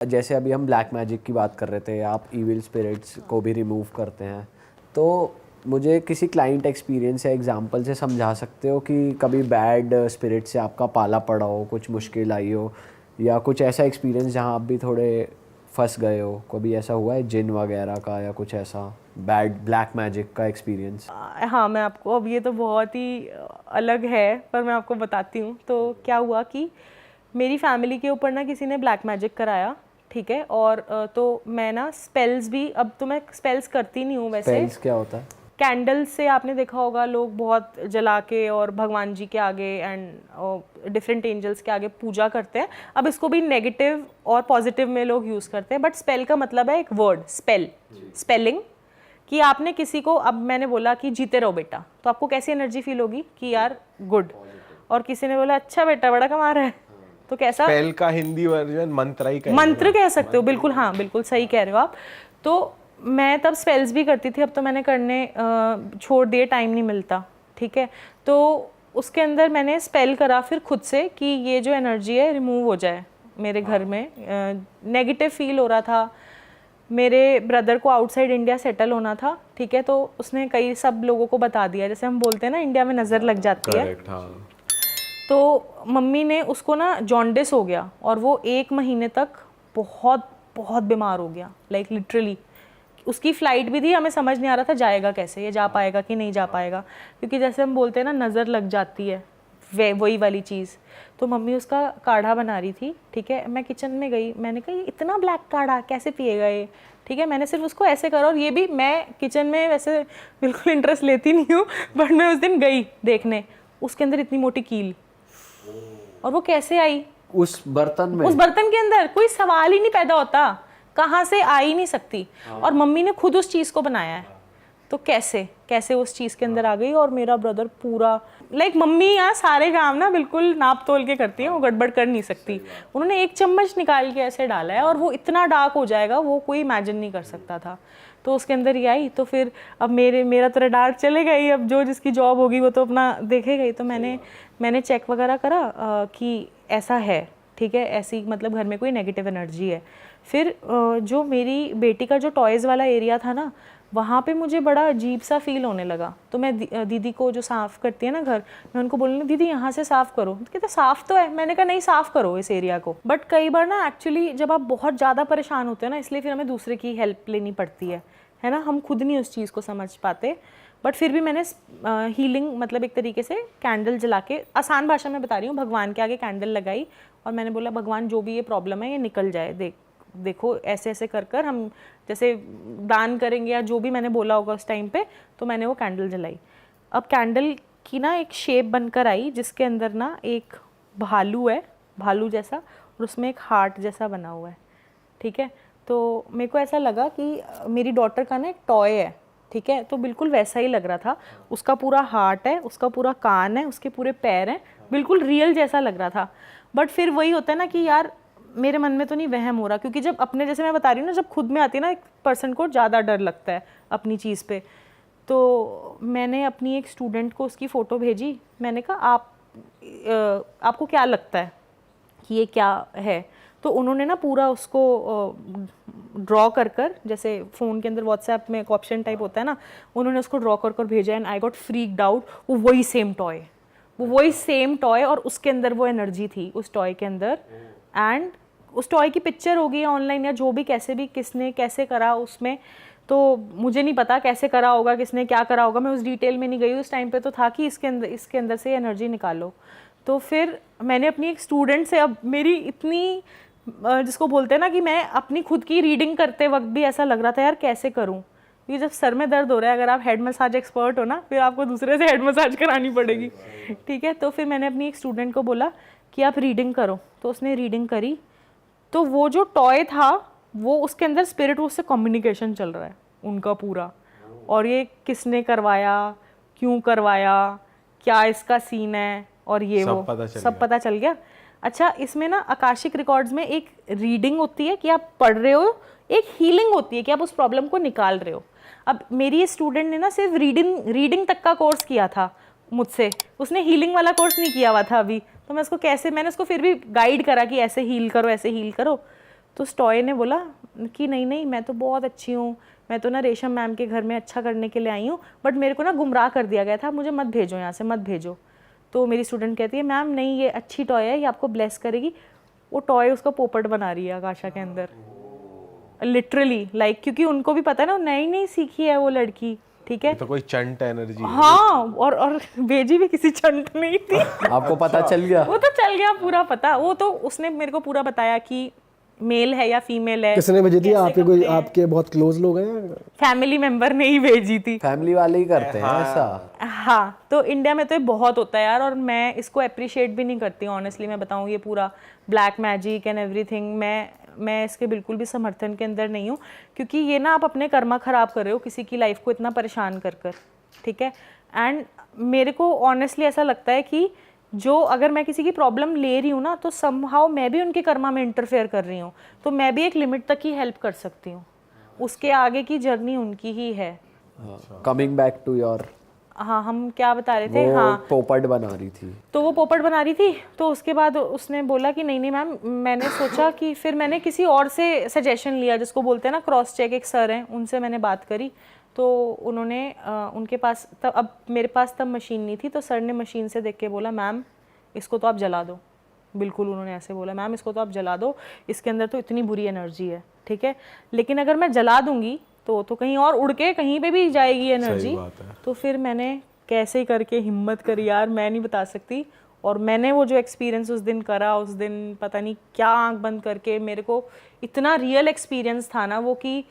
जैसे अभी हम ब्लैक मैजिक की बात कर रहे थे, आप इविल स्पिरिट्स को भी रिमूव करते हैं, तो मुझे किसी क्लाइंट एक्सपीरियंस या एग्जांपल से समझा सकते हो कि कभी बैड स्पिरिट से आपका पाला पड़ा हो, कुछ मुश्किल आई हो, या कुछ ऐसा एक्सपीरियंस जहां आप भी थोड़े फंस गए हो? कभी ऐसा हुआ है जिन वगैरह का, या कुछ ऐसा बैड ब्लैक मैजिक का एक्सपीरियंस? हाँ, मैं आपको, अब ये तो बहुत ही अलग है पर मैं आपको बताती हूँ। तो क्या हुआ कि मेरी फैमिली के ऊपर ना किसी ने ब्लैक मैजिक कराया, ठीक है। और तो मैं ना स्पेल्स भी, अब तो मैं स्पेल्स करती नहीं हूँ वैसे। स्पेल्स क्या होता है? कैंडल से आपने देखा होगा, लोग बहुत जला के और भगवान जी के आगे एंड डिफरेंट एंजल्स के आगे पूजा करते हैं। अब इसको भी नेगेटिव और पॉजिटिव में लोग यूज़ करते हैं, बट स्पेल का मतलब है एक वर्ड, स्पेल, स्पेलिंग, कि आपने किसी को, अब मैंने बोला कि जीते रहो बेटा, तो आपको कैसी एनर्जी फील होगी कि यार गुड, और किसी ने बोला अच्छा बेटा बड़ा कमा रहा है, तो कैसा? स्पेल का हिंदी वर्जन मंत्र ही कहेंगे मंत्र कह सकते हो, बिल्कुल, हाँ बिल्कुल सही कह रहे हो आप। तो मैं तब स्पेल्स भी करती थी, अब तो मैंने करने छोड़ दिए, टाइम नहीं मिलता, ठीक है। तो उसके अंदर मैंने स्पेल करा फिर खुद से कि ये जो एनर्जी है रिमूव हो जाए मेरे घर में। नेगेटिव फील हो रहा था। मेरे ब्रदर को आउटसाइड इंडिया सेटल होना था, ठीक है, तो उसने कई सब लोगों को बता दिया, जैसे हम बोलते हैं ना इंडिया में नज़र लग जाती है। हाँ। तो मम्मी ने, उसको ना जॉन्डिस हो गया और वो 1 महीने तक बहुत बहुत बीमार हो गया, लाइक लिटरली। उसकी फ़्लाइट भी थी, हमें समझ नहीं आ रहा था जाएगा कैसे, ये जा पाएगा कि नहीं जा पाएगा, क्योंकि जैसे हम बोलते हैं ना नज़र लग जाती है, वही वाली चीज़। तो मम्मी उसका काढ़ा बना रही थी, ठीक है। मैं किचन में गई, मैंने कहा ये इतना ब्लैक काढ़ा कैसे पिएगा ये, ठीक है। मैंने सिर्फ उसको ऐसे करा, और ये भी मैं किचन में वैसे बिल्कुल इंटरेस्ट लेती नहीं हूँ, बट मैं उस दिन गई देखने, उसके अंदर इतनी मोटी कील, और वो कैसे आई उस बर्तन में? उस बर्तन के अंदर कोई सवाल ही नहीं पैदा होता, कहाँ से आ ही नहीं सकती। और मम्मी ने खुद उस चीज़ को बनाया है, तो कैसे कैसे उस चीज़ के अंदर आ गई। और मेरा ब्रदर पूरा, लाइक मम्मी यहाँ सारे काम ना बिल्कुल नाप तोल के करती हैं, वो गड़बड़ कर नहीं सकती। उन्होंने 1 चम्मच निकाल के ऐसे डाला है और वो इतना डार्क हो जाएगा, वो कोई इमेजिन नहीं कर सकता था। तो उसके अंदर ही आई, तो फिर अब मेरा तो रडार चलेगा ही, अब जो जिसकी जॉब होगी वो तो अपना देखेगा ही। तो मैंने चेक वगैरह करा कि ऐसा है, ठीक है, ऐसी मतलब घर में कोई नेगेटिव एनर्जी है। फिर जो मेरी बेटी का जो टॉयज़ वाला एरिया था ना, वहाँ पे मुझे बड़ा अजीब सा फील होने लगा। तो मैं दीदी को, जो साफ़ करती है ना घर, मैं उनको बोलने, दीदी यहाँ से साफ़ करो, तो कहते साफ़ तो है। मैंने कहा नहीं, साफ़ करो इस एरिया को। बट कई बार ना एक्चुअली जब आप बहुत ज़्यादा परेशान होते हैं ना, इसलिए फिर हमें दूसरे की हेल्प लेनी पड़ती है ना, हम खुद नहीं उस चीज़ को समझ पाते। बट फिर भी मैंने हीलिंग मतलब एक तरीके से कैंडल जला के, आसान भाषा में बता रही हूँ, भगवान के आगे कैंडल लगाई और मैंने बोला भगवान जो भी ये प्रॉब्लम है ये निकल जाए, देखो ऐसे ऐसे कर हम जैसे दान करेंगे या जो भी मैंने बोला होगा उस टाइम पे, तो मैंने वो कैंडल जलाई। अब कैंडल की ना एक शेप बनकर आई, जिसके अंदर ना एक भालू है, भालू जैसा, और उसमें एक हार्ट जैसा बना हुआ है, ठीक है। तो मेरे को ऐसा लगा कि मेरी डॉटर का ना एक टॉय है, ठीक है, तो बिल्कुल वैसा ही लग रहा था। उसका पूरा हार्ट है, उसका पूरा कान है, उसके पूरे पैर हैं, बिल्कुल रियल जैसा लग रहा था। बट फिर वही होता है ना कि यार मेरे मन में तो नहीं वहम हो रहा, क्योंकि जब अपने, जैसे मैं बता रही हूँ ना, जब खुद में आती है ना, एक पर्सन को ज़्यादा डर लगता है अपनी चीज़ पे। तो मैंने अपनी एक स्टूडेंट को उसकी फ़ोटो भेजी, मैंने कहा आपको क्या लगता है कि ये क्या है? तो उन्होंने ना पूरा उसको ड्रॉ कर जैसे फ़ोन के अंदर व्हाट्सएप में एक ऑप्शन टाइप होता है ना, उन्होंने उसको ड्रॉ कर भेजा, and I got freaked out. वो वही सेम टॉय, और उसके अंदर वो एनर्जी थी उस टॉय के अंदर। एंड उस टॉय की पिक्चर होगी ऑनलाइन या जो भी, कैसे भी किसने कैसे करा उसमें, तो मुझे नहीं पता कैसे करा होगा, किसने क्या करा होगा, मैं उस डिटेल में नहीं गई। उस टाइम पे तो था कि इसके अंदर से एनर्जी निकालो। तो फिर मैंने अपनी एक स्टूडेंट से, अब मेरी इतनी जिसको बोलते हैं ना कि मैं अपनी खुद की रीडिंग करते वक्त भी ऐसा लग रहा था यार कैसे करूँ, ये जब सर में दर्द हो रहा है, अगर आप हेड मसाज एक्सपर्ट हो ना, फिर आपको दूसरे से हेड मसाज करानी पड़ेगी, ठीक है। तो फिर मैंने अपनी एक स्टूडेंट को बोला कि आप रीडिंग करो, तो उसने रीडिंग करी। तो वो जो टॉय था, वो उसके अंदर स्पिरिट, उससे कम्युनिकेशन चल रहा है उनका पूरा, और ये किसने करवाया, क्यों करवाया, क्या इसका सीन है, और ये वो सब पता चल गया। अच्छा, इसमें ना आकाशिक रिकॉर्ड्स में एक रीडिंग होती है कि आप पढ़ रहे हो, एक हीलिंग होती है कि आप उस प्रॉब्लम को निकाल रहे हो। अब मेरी स्टूडेंट ने ना सिर्फ रीडिंग तक का कोर्स किया था मुझसे, उसने हीलिंग वाला कोर्स नहीं किया हुआ था अभी। तो मैंने उसको फिर भी गाइड करा कि ऐसे हील करो, ऐसे हील करो। तो उस टॉय ने बोला कि नहीं नहीं, मैं तो बहुत अच्छी हूँ, मैं तो ना रेशम मैम के घर में अच्छा करने के लिए आई हूँ, बट मेरे को ना गुमराह कर दिया गया था, मुझे मत भेजो यहाँ से, मत भेजो। तो मेरी स्टूडेंट कहती है मैम नहीं, ये अच्छी टॉय है, ये आपको ब्लेस करेगी। वो टॉय उसका पोपट बना रही है आकाशा के अंदर, लिटरली लाइक, क्योंकि उनको भी पता है ना, नई नई सीखी है वो लड़की, ठीक है। तो कोई चंट एनर्जी है। हाँ, और भेजी भी किसी चंट नहीं थी। आपको पता चल गया? वो तो चल गया पूरा पता, वो तो उसने मेरे को पूरा बताया कि मेल है या फीमेल है। किसने भेजी थी? आपके कोई आपके बहुत क्लोज लोग हैं? फैमिली मेंबर ने ही भेजी थी। फैमिली वाले ही करते हैं ऐसा? हाँ, तो इंडिया में तो ये बहुत होता है यार, और मैं इसको अप्रिशिएट भी नहीं करती ऑनेस्टली। मैं बताऊँ, ये पूरा ब्लैक मैजिक एंड एवरीथिंग, मैं इसके बिल्कुल भी समर्थन के अंदर नहीं हूँ, क्योंकि ये ना आप अपने कर्मा ख़राब कर रहे हो किसी की लाइफ को इतना परेशान कर कर, ठीक है। एंड मेरे को ऑनेस्टली ऐसा लगता है कि जो अगर मैं किसी की प्रॉब्लम ले रही हूँ ना, तो समहाउ मैं भी उनके कर्मा में इंटरफेयर कर रही हूँ, तो मैं भी एक लिमिट तक ही हेल्प कर सकती हूँ, उसके आगे की जर्नी उनकी ही है। कमिंग बैक टू योर, हाँ, हम क्या बता रहे थे? वो हाँ, पोपट बना रही थी। तो वो पोपट बना रही थी, तो उसके बाद उसने बोला कि नहीं नहीं मैम, मैंने सोचा कि फिर मैंने किसी और से सजेशन लिया, जिसको बोलते हैं ना क्रॉस चेक, एक सर हैं, उनसे मैंने बात करी। तो उन्होंने उनके पास तब, अब मेरे पास तब मशीन नहीं थी, तो सर ने मशीन से देख के बोला मैम इसको तो आप जला दो। बिल्कुल उन्होंने ऐसे बोला, मैम इसको तो आप जला दो, इसके अंदर तो इतनी बुरी एनर्जी है, ठीक है, लेकिन अगर मैं जला दूंगी तो कहीं और उड़ के कहीं पे भी जाएगी एनर्जी। तो फिर मैंने कैसे ही करके हिम्मत करी यार, मैं नहीं बता सकती। और मैंने वो जो एक्सपीरियंस उस दिन करा, उस दिन पता नहीं क्या आंख बंद करके, मेरे को इतना रियल एक्सपीरियंस था ना वो, कि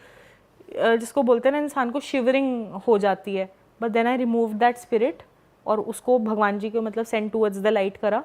जिसको बोलते हैं ना इंसान को शिवरिंग हो जाती है। But then I remove that spirit और उसको भगवान जी को मतलब सेंड टूवर्ड्स द लाइट करा,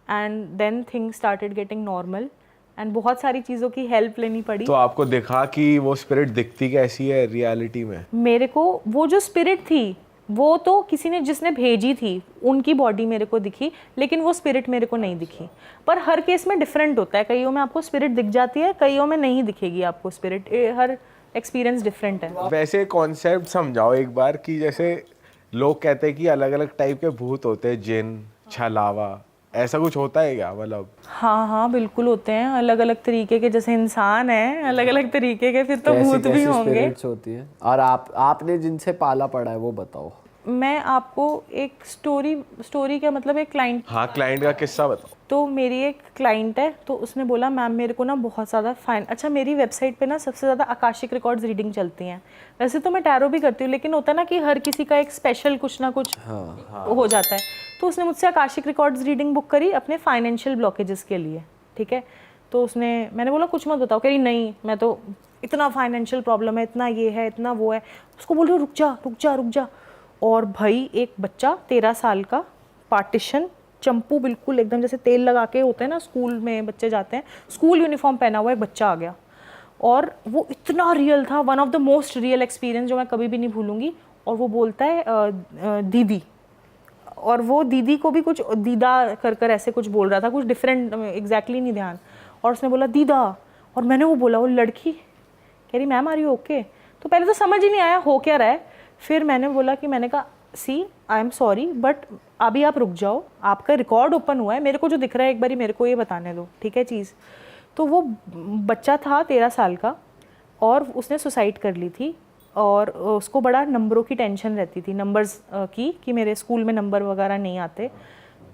and then things started getting normal, and बहुत सारी चीज़ों की हेल्प लेनी पड़ी। तो आपको दिखा कि वो स्पिरिट दिखती कैसी है रियलिटी में? मेरे को वो जो स्पिरिट थी, वो तो किसी ने जिसने भेजी थी उनकी बॉडी मेरे को दिखी, लेकिन वो स्पिरिट मेरे को नहीं दिखी। पर हर केस में डिफरेंट होता है, कईयों में आपको स्पिरिट दिख जाती है, कईयों में नहीं दिखेगी आपको स्पिरिट, हर एक्सपीरियंस डिफरेंट है। वैसे कॉन्सेप्ट समझाओ एक बार, कि जैसे लोग कहते हैं कि अलग अलग टाइप के भूत होते हैं, जिन, छलावा, ऐसा कुछ होता है क्या? मतलब हाँ हाँ बिल्कुल होते हैं, अलग अलग तरीके के, जैसे इंसान है अलग अलग तरीके के, फिर तो भूत भी होंगे। स्पिरिट्स होती हैं। और आपने जिनसे पाला पड़ा है वो बताओ। मैं आपको एक स्टोरी का मतलब एक क्लाइंट, हाँ, क्लाइंट का किस्सा बताओ। तो मेरी एक क्लाइंट है, तो उसने बोला मैम मेरे को ना बहुत ज़्यादा अच्छा, मेरी वेबसाइट पे ना सबसे ज़्यादा आकाशिक रिकॉर्ड्स रीडिंग चलती हैं। वैसे तो मैं टैरो भी करती हूँ, लेकिन होता है ना कि हर किसी का एक स्पेशल कुछ ना कुछ हो जाता है। तो उसने मुझसे आकाशिक रिकॉर्ड्स रीडिंग बुक करी अपने फाइनेंशियल ब्लॉकेजेस के लिए, ठीक है। तो मैंने बोला कुछ मत बताओ, कह रही नहीं मैं तो, इतना फाइनेंशियल प्रॉब्लम है, इतना ये है, इतना वो है। उसको बोल रही रुक जा रुक जा रुक जा। और भाई एक बच्चा 13 साल का, पार्टीशन, चंपू बिल्कुल एकदम जैसे तेल लगा के होते हैं ना, स्कूल में बच्चे जाते हैं, स्कूल यूनिफॉर्म पहना हुआ एक बच्चा आ गया। और वो इतना रियल था, one of the most real experience जो मैं कभी भी नहीं भूलूंगी। और वो बोलता है दीदी, और वो दीदी को भी कुछ दीदा कर ऐसे कुछ बोल रहा था, कुछ डिफरेंट, एग्जैक्टली नहीं ध्यान। और उसने बोला दीदा, और मैंने वो बोला, वो लड़की कह रही मैम आर यू ओके। तो पहले तो समझ ही नहीं आया हो क्या रहा है। फिर मैंने बोला कि मैंने कहा सी आई एम सॉरी बट अभी आप रुक जाओ, आपका रिकॉर्ड ओपन हुआ है, मेरे को जो दिख रहा है एक बारी मेरे को ये बताने दो, ठीक है चीज़। तो वो बच्चा था 13 साल का, और उसने सुसाइड कर ली थी, और उसको बड़ा नंबरों की टेंशन रहती थी, नंबर्स की, कि मेरे स्कूल में नंबर वगैरह नहीं आते।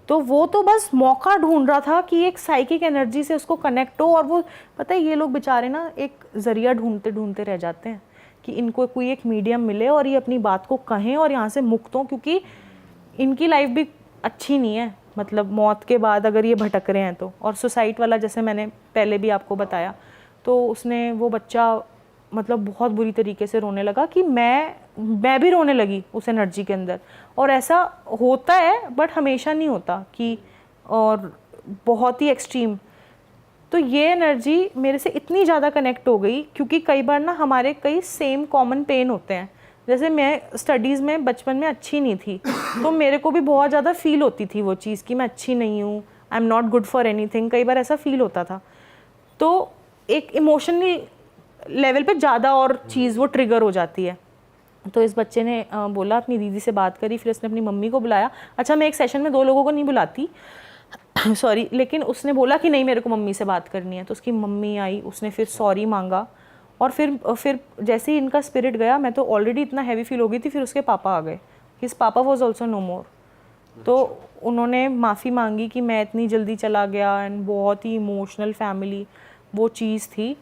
तो वो तो बस मौका ढूंढ रहा था कि एक साइकिक एनर्जी से उसको कनेक्ट हो। और वो पता है, ये लोग बेचारे ना एक ज़रिया ढूंढते ढूंढते रह जाते हैं कि इनको कोई एक मीडियम मिले और ये अपनी बात को कहें और यहाँ से मुक्त हों, क्योंकि इनकी लाइफ भी अच्छी नहीं है, मतलब मौत के बाद अगर ये भटक रहे हैं तो। और सुसाइड वाला जैसे मैंने पहले भी आपको बताया, तो वो बच्चा मतलब बहुत बुरी तरीके से रोने लगा कि मैं भी रोने लगी उस एनर्जी के अंदर। और ऐसा होता है बट हमेशा नहीं होता कि, और बहुत ही एक्सट्रीम। तो ये एनर्जी मेरे से इतनी ज़्यादा कनेक्ट हो गई, क्योंकि कई बार ना हमारे कई सेम कॉमन पेन होते हैं। जैसे मैं स्टडीज़ में बचपन में अच्छी नहीं थी, तो मेरे को भी बहुत ज़्यादा फील होती थी वो चीज़ कि मैं अच्छी नहीं हूँ, I am not good for anything, कई बार ऐसा फील होता था। तो एक इमोशनली लेवल पे ज़्यादा और चीज़ वो ट्रिगर हो जाती है। तो इस बच्चे ने बोला, अपनी दीदी से बात करी, फिर उसने अपनी मम्मी को बुलाया। अच्छा, मैं एक सेशन में 2 लोगों को नहीं बुलाती, सॉरी, लेकिन उसने बोला कि नहीं मेरे को मम्मी से बात करनी है, तो उसकी मम्मी आई, उसने फिर सॉरी मांगा, और फिर जैसे ही इनका स्पिरिट गया, मैं तो ऑलरेडी इतना हैवी फील हो गई थी, फिर उसके पापा आ गए, हिज पापा वॉज ऑल्सो नो मोर। तो उन्होंने माफ़ी मांगी कि मैं इतनी जल्दी चला गया, एंड बहुत ही इमोशनल फैमिली वो चीज़ थी।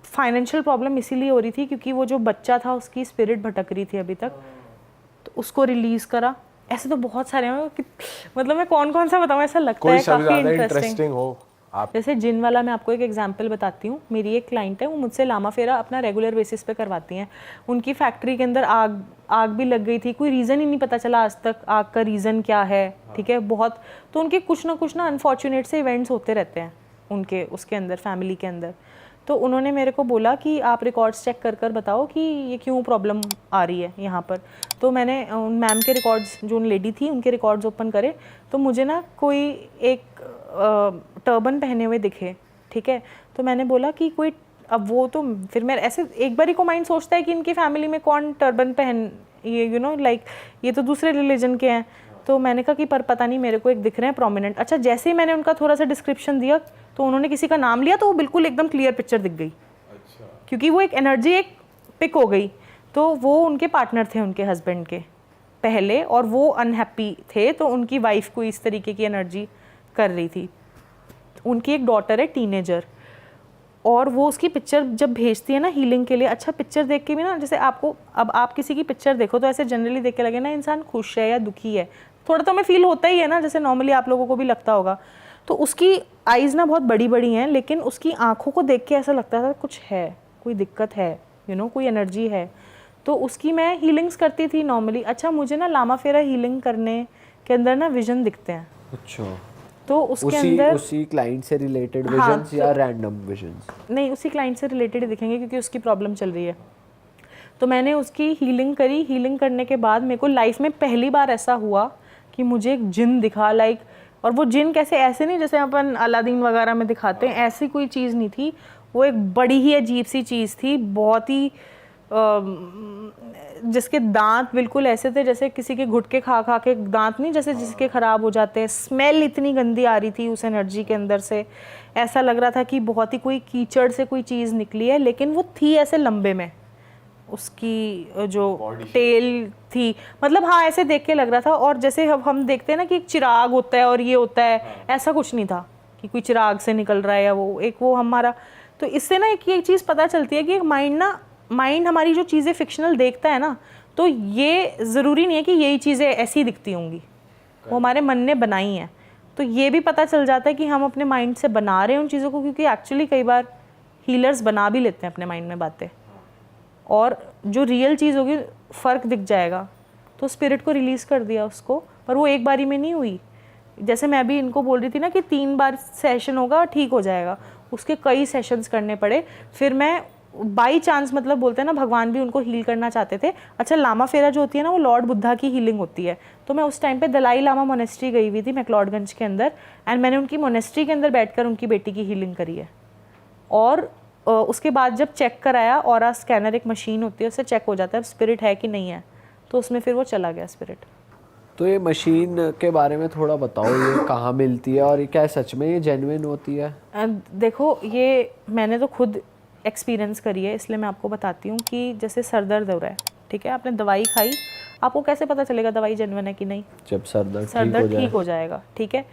फाइनेंशियल प्रॉब्लम इसीलिए हो रही थी क्योंकि वो जो बच्चा था उसकी स्पिरिट भटक रही थी अभी तक, तो उसको रिलीज़ करा। ऐसे तो बहुत सारे हैं कि मतलब मैं कौन कौन सा बताऊँ, ऐसा लगता कोई है सबसे काफ़ी ज्यादा इंटरेस्टिंग। इंटरेस्टिंग हो आप? जैसे जिन वाला मैं आपको एक एग्जांपल बताती हूँ। मेरी एक क्लाइंट है, वो मुझसे लामा फेरा अपना रेगुलर बेसिस पे करवाती हैं। उनकी फैक्ट्री के अंदर आग भी लग गई थी, कोई रीज़न ही नहीं पता चला आज तक आग का रीज़न क्या है, ठीक है। बहुत तो उनके कुछ ना अनफॉर्चुनेट से इवेंट्स होते रहते हैं उनके उसके अंदर, फैमिली के अंदर। तो उन्होंने मेरे को बोला कि आप रिकॉर्ड्स चेक कर बताओ कि ये क्यों प्रॉब्लम आ रही है यहाँ पर। तो मैंने उन मैम के रिकॉर्ड्स, जो उन लेडी थी उनके रिकॉर्ड्स ओपन करे, तो मुझे ना कोई एक टर्बन पहने हुए दिखे, ठीक है। तो मैंने बोला कि कोई, अब वो तो फिर मैं ऐसे एक बारी को माइंड सोचता है कि इनकी फैमिली में कौन टर्बन पहन, ये लाइक ये तो दूसरे रिलीजन के हैं। तो मैंने कहा कि पर पता नहीं, मेरे को एक दिख रहे हैं प्रोमिनेंट। अच्छा, जैसे ही मैंने उनका थोड़ा सा डिस्क्रिप्शन दिया तो उन्होंने किसी का नाम लिया, तो वो बिल्कुल एकदम क्लियर पिक्चर दिख गई। अच्छा। क्योंकि वो एक एनर्जी एक पिक हो गई। तो वो उनके पार्टनर थे उनके हस्बैंड के पहले, और वो अनहैप्पी थे, तो उनकी वाइफ को इस तरीके की एनर्जी कर रही थी। उनकी एक डॉटर है टीनेजर, और वो उसकी पिक्चर जब भेजती है ना हीलिंग के लिए, अच्छा पिक्चर देख के भी ना, जैसे आपको, अब आप किसी की पिक्चर देखो तो ऐसे जनरली देख के लगे ना इंसान खुश है या दुखी है, थोड़ा तो हमें फील होता ही है ना, जैसे नॉर्मली आप लोगों को भी लगता होगा। तो उसकी आईज़ ना बहुत बड़ी बड़ी हैं, लेकिन उसकी आँखों को देख के ऐसा लगता था कुछ है, कोई दिक्कत है, कोई एनर्जी है। तो उसकी मैं हीलिंग्स करती थी नॉर्मली। अच्छा, मुझे ना लामा फेरा हीलिंग करने के अंदर ना विजन दिखते हैं। अच्छा, तो उसके अंदर उसी क्लाइंट से रिलेटेड हाँ, विजन्स या रैंडम विजन्स? नहीं, उसी क्लाइंट से रिलेटेड ही दिखेंगे क्योंकि उसकी प्रॉब्लम चल रही है। तो मैंने उसकी हीलिंग करी। हीलिंग करने के बाद मेरे को लाइफ में पहली बार ऐसा हुआ कि मुझे एक जिन दिखा, लाइक, और वो जिन कैसे, ऐसे नहीं जैसे अपन अलादीन वगैरह में दिखाते हैं, ऐसी कोई चीज़ नहीं थी। वो एक बड़ी ही अजीब सी चीज़ थी, बहुत ही जिसके दांत बिल्कुल ऐसे थे जैसे किसी के घुटके खा खा के दांत नहीं जैसे जिसके ख़राब हो जाते हैं। स्मेल इतनी गंदी आ रही थी उस एनर्जी के अंदर से, ऐसा लग रहा था कि बहुत ही कोई कीचड़ से कोई चीज़ निकली है, लेकिन वो थी ऐसे लंबे में, उसकी जो टेल थी, मतलब हाँ ऐसे देख के लग रहा था। और जैसे हम देखते हैं ना कि एक चिराग होता है और ये होता है, ऐसा कुछ नहीं था कि कोई चिराग से निकल रहा है या वो हमारा। तो इससे ना एक चीज़ पता चलती है कि माइंड हमारी जो चीज़ें फिक्शनल देखता है ना, तो ये ज़रूरी नहीं है कि यही चीज़ें ऐसी दिखती होंगी, वो हमारे मन ने बनाई हैं। तो ये भी पता चल जाता है कि हम अपने माइंड से बना रहे हैं उन चीज़ों को, क्योंकि एक्चुअली कई बार हीलर्स बना भी लेते हैं अपने माइंड में बातें, और जो रियल चीज़ होगी फ़र्क दिख जाएगा। तो स्पिरिट को रिलीज़ कर दिया उसको, पर वो एक बारी में नहीं हुई। जैसे मैं भी इनको बोल रही थी ना कि 3 बार सेशन होगा ठीक हो जाएगा, उसके कई सेशंस करने पड़े। फिर मैं बाई चांस, मतलब बोलते हैं ना भगवान भी उनको हील करना चाहते थे। अच्छा, लामा फेरा जो होती है ना वो लॉर्ड बुद्धा की हीलिंग होती है। तो मैं उस टाइम पे दलाई लामा मोनेस्ट्री गई हुई थी मैक्लॉडगंज के अंदर, एंड मैंने उनकी मोनेस्ट्री के अंदर बैठकर उनकी बेटी की हीलिंग करी है। और उसके बाद जब चेक कराया, ऑरा स्कैनर एक मशीन होती है, उससे चेक हो जाता है स्पिरिट है कि नहीं है, तो उसमें फिर वो चला गया स्पिरिट। तो ये मशीन के बारे में थोड़ा बताओ, ये कहाँ मिलती है और ये क्या सच में ये जेन्युइन होती है? देखो, ये मैंने तो खुद एक्सपीरियंस करी है, इसलिए मैं आपको बताती हूँ कि जैसे सर दर्द हो रहा है, ठीक है, आपने दवाई खाई, आपको कैसे पता चलेगा दवाई जेन्युइन है कि नहीं? जब सर दर्द ठीक हो जाएगा, ठीक है।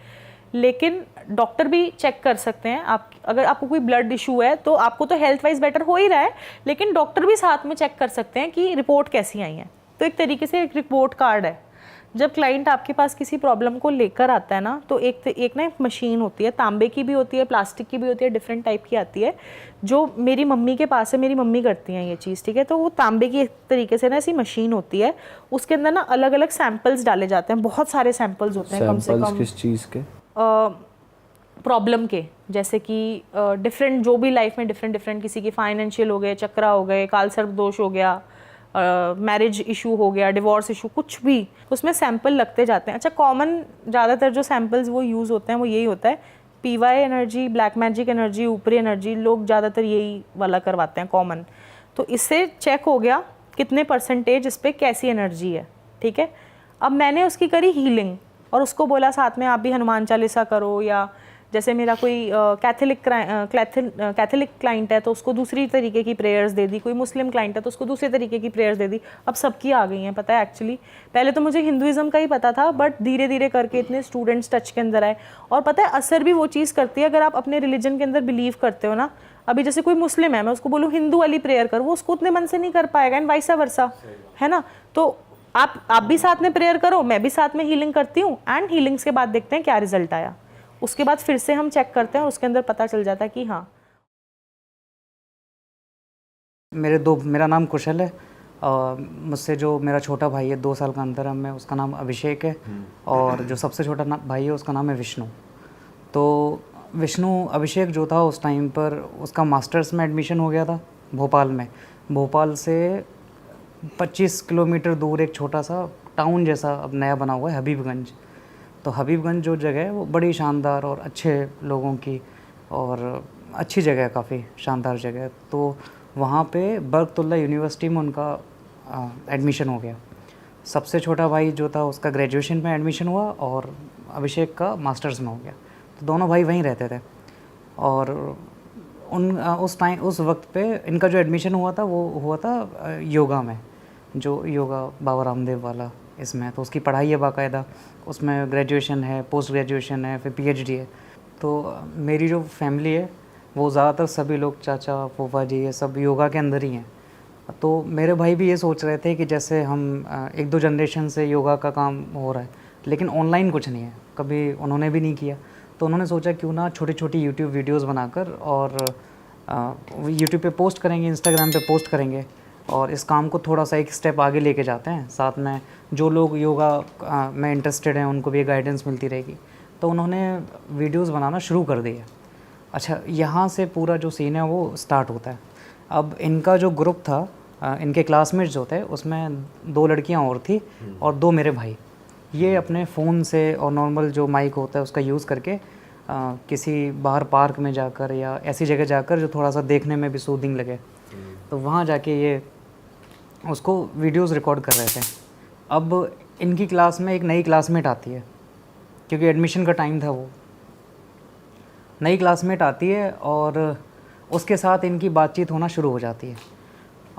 लेकिन डॉक्टर भी चेक कर सकते हैं। आप अगर आपको कोई ब्लड इशू है तो आपको तो हेल्थ वाइज बेटर हो ही रहा है, लेकिन डॉक्टर भी साथ में चेक कर सकते हैं कि रिपोर्ट कैसी आई है। तो एक तरीके से एक रिपोर्ट कार्ड है। जब क्लाइंट आपके पास किसी प्रॉब्लम को लेकर आता है ना, तो एक ना एक मशीन होती है, तांबे की भी होती है, प्लास्टिक की भी होती है, डिफरेंट टाइप की आती है, जो मेरी मम्मी के पास है, मेरी मम्मी करती हैं ये चीज़, ठीक है। तो वो तांबे की एक तरीके से ना ऐसी मशीन होती है, उसके अंदर ना अलग अलग सैंपल्स डाले जाते हैं, बहुत सारे सैंपल्स होते हैं, कम से कम। किस चीज़ के? प्रॉब्लम के, जैसे कि डिफरेंट, जो भी लाइफ में डिफरेंट किसी की फाइनेंशियल हो गए, चक्रा हो गए, काल सर्प दोष हो गया, मैरिज इशू हो गया, डिवोर्स इशू, कुछ भी, उसमें सैंपल लगते जाते हैं। अच्छा, कॉमन ज़्यादातर जो सैंपल्स वो यूज़ होते हैं वो यही होता है, PY energy, black magic energy, ऊपरी एनर्जी, लोग ज़्यादातर यही वाला करवाते हैं कॉमन। तो इससे चेक हो गया कितने % इस पर कैसी एनर्जी है, ठीक है। अब मैंने उसकी करी हीलिंग, और उसको बोला साथ में आप भी हनुमान चालीसा करो, या जैसे मेरा कोई कैथोलिक क्लाइंट है तो उसको दूसरी तरीके की प्रेयर्स दे दी, कोई मुस्लिम क्लाइंट है तो उसको दूसरे तरीके की प्रेयर्स दे दी। अब सबकी आ गई हैं, पता है एक्चुअली पहले तो मुझे हिंदुइज्म का ही पता था, बट धीरे धीरे करके इतने स्टूडेंट्स टच के अंदर आए। और पता है असर भी वो चीज़ करती है, अगर आप अपने रिलीजन के अंदर बिलीव करते हो ना, अभी जैसे कोई मुस्लिम है, मैं उसको बोलूँ हिंदू वाली प्रेयर कर, वो उसको उतने मन से नहीं कर पाएगा, एंड वाइसा वर्सा, है ना। तो आप भी साथ में प्रेयर करो, मैं भी साथ में हीलिंग करती हूँ, एंड हीलिंग्स के बाद देखते हैं क्या रिजल्ट आया। उसके बाद फिर से हम चेक करते हैं और उसके अंदर पता चल जाता है कि हाँ। मेरा नाम कुशल है। मुझसे जो मेरा छोटा भाई है 2 साल का अंतर है, मैं उसका नाम अभिषेक है, और जो सबसे छोटा भाई है उसका नाम है विष्णु। तो विष्णु अभिषेक जो था उस टाइम पर उसका मास्टर्स में एडमिशन हो गया था भोपाल में। भोपाल से 25 किलोमीटर दूर एक छोटा सा टाउन जैसा अब नया बना हुआ है हबीबगंज। तो हबीबगंज जो जगह है वो बड़ी शानदार और अच्छे लोगों की और अच्छी जगह है, काफ़ी शानदार जगह है। तो वहाँ पे बरकतुल्लाह यूनिवर्सिटी में उनका एडमिशन हो गया। सबसे छोटा भाई जो था उसका ग्रेजुएशन में एडमिशन हुआ और अभिषेक का मास्टर्स में हो गया। तो दोनों भाई वहीं रहते थे, और उस वक्त पे इनका जो एडमिशन हुआ था वो हुआ था योगा में, जो योगा बाबा रामदेव वाला इसमें। तो उसकी पढ़ाई है बाकायदा, उसमें ग्रेजुएशन है, पोस्ट ग्रेजुएशन है, फिर पीएचडी है। तो मेरी जो फैमिली है वो ज़्यादातर सभी लोग चाचा फूफा जी ये सब योगा के अंदर ही हैं। तो मेरे भाई भी ये सोच रहे थे कि जैसे हम 1-2 जनरेशन से योगा का काम हो रहा है, लेकिन ऑनलाइन कुछ नहीं है, कभी उन्होंने भी नहीं किया। तो उन्होंने सोचा क्यों ना छोटी छोटी यूट्यूब वीडियोस बनाकर और यूट्यूब पे पोस्ट करेंगे, इंस्टाग्राम पे पोस्ट करेंगे, और इस काम को थोड़ा सा एक स्टेप आगे लेके जाते हैं। साथ में जो लोग योगा में इंटरेस्टेड हैं उनको भी गाइडेंस मिलती रहेगी। तो उन्होंने वीडियोस बनाना शुरू कर दिया। अच्छा, यहाँ से पूरा जो सीन है वो स्टार्ट होता है। अब इनका जो ग्रुप था, इनके क्लासमेट्स जो थे उसमें 2 लड़कियाँ और थी और 2 मेरे भाई। ये अपने फ़ोन से और नॉर्मल जो माइक होता है उसका यूज़ करके किसी बाहर पार्क में जाकर या ऐसी जगह जाकर जो थोड़ा सा देखने में भी सूदिंग लगे, तो वहाँ जाके ये उसको वीडियोस रिकॉर्ड कर रहे थे। अब इनकी क्लास में एक नई क्लासमेट आती है, क्योंकि एडमिशन का टाइम था, वो नई क्लासमेट आती है और उसके साथ इनकी बातचीत होना शुरू हो जाती है।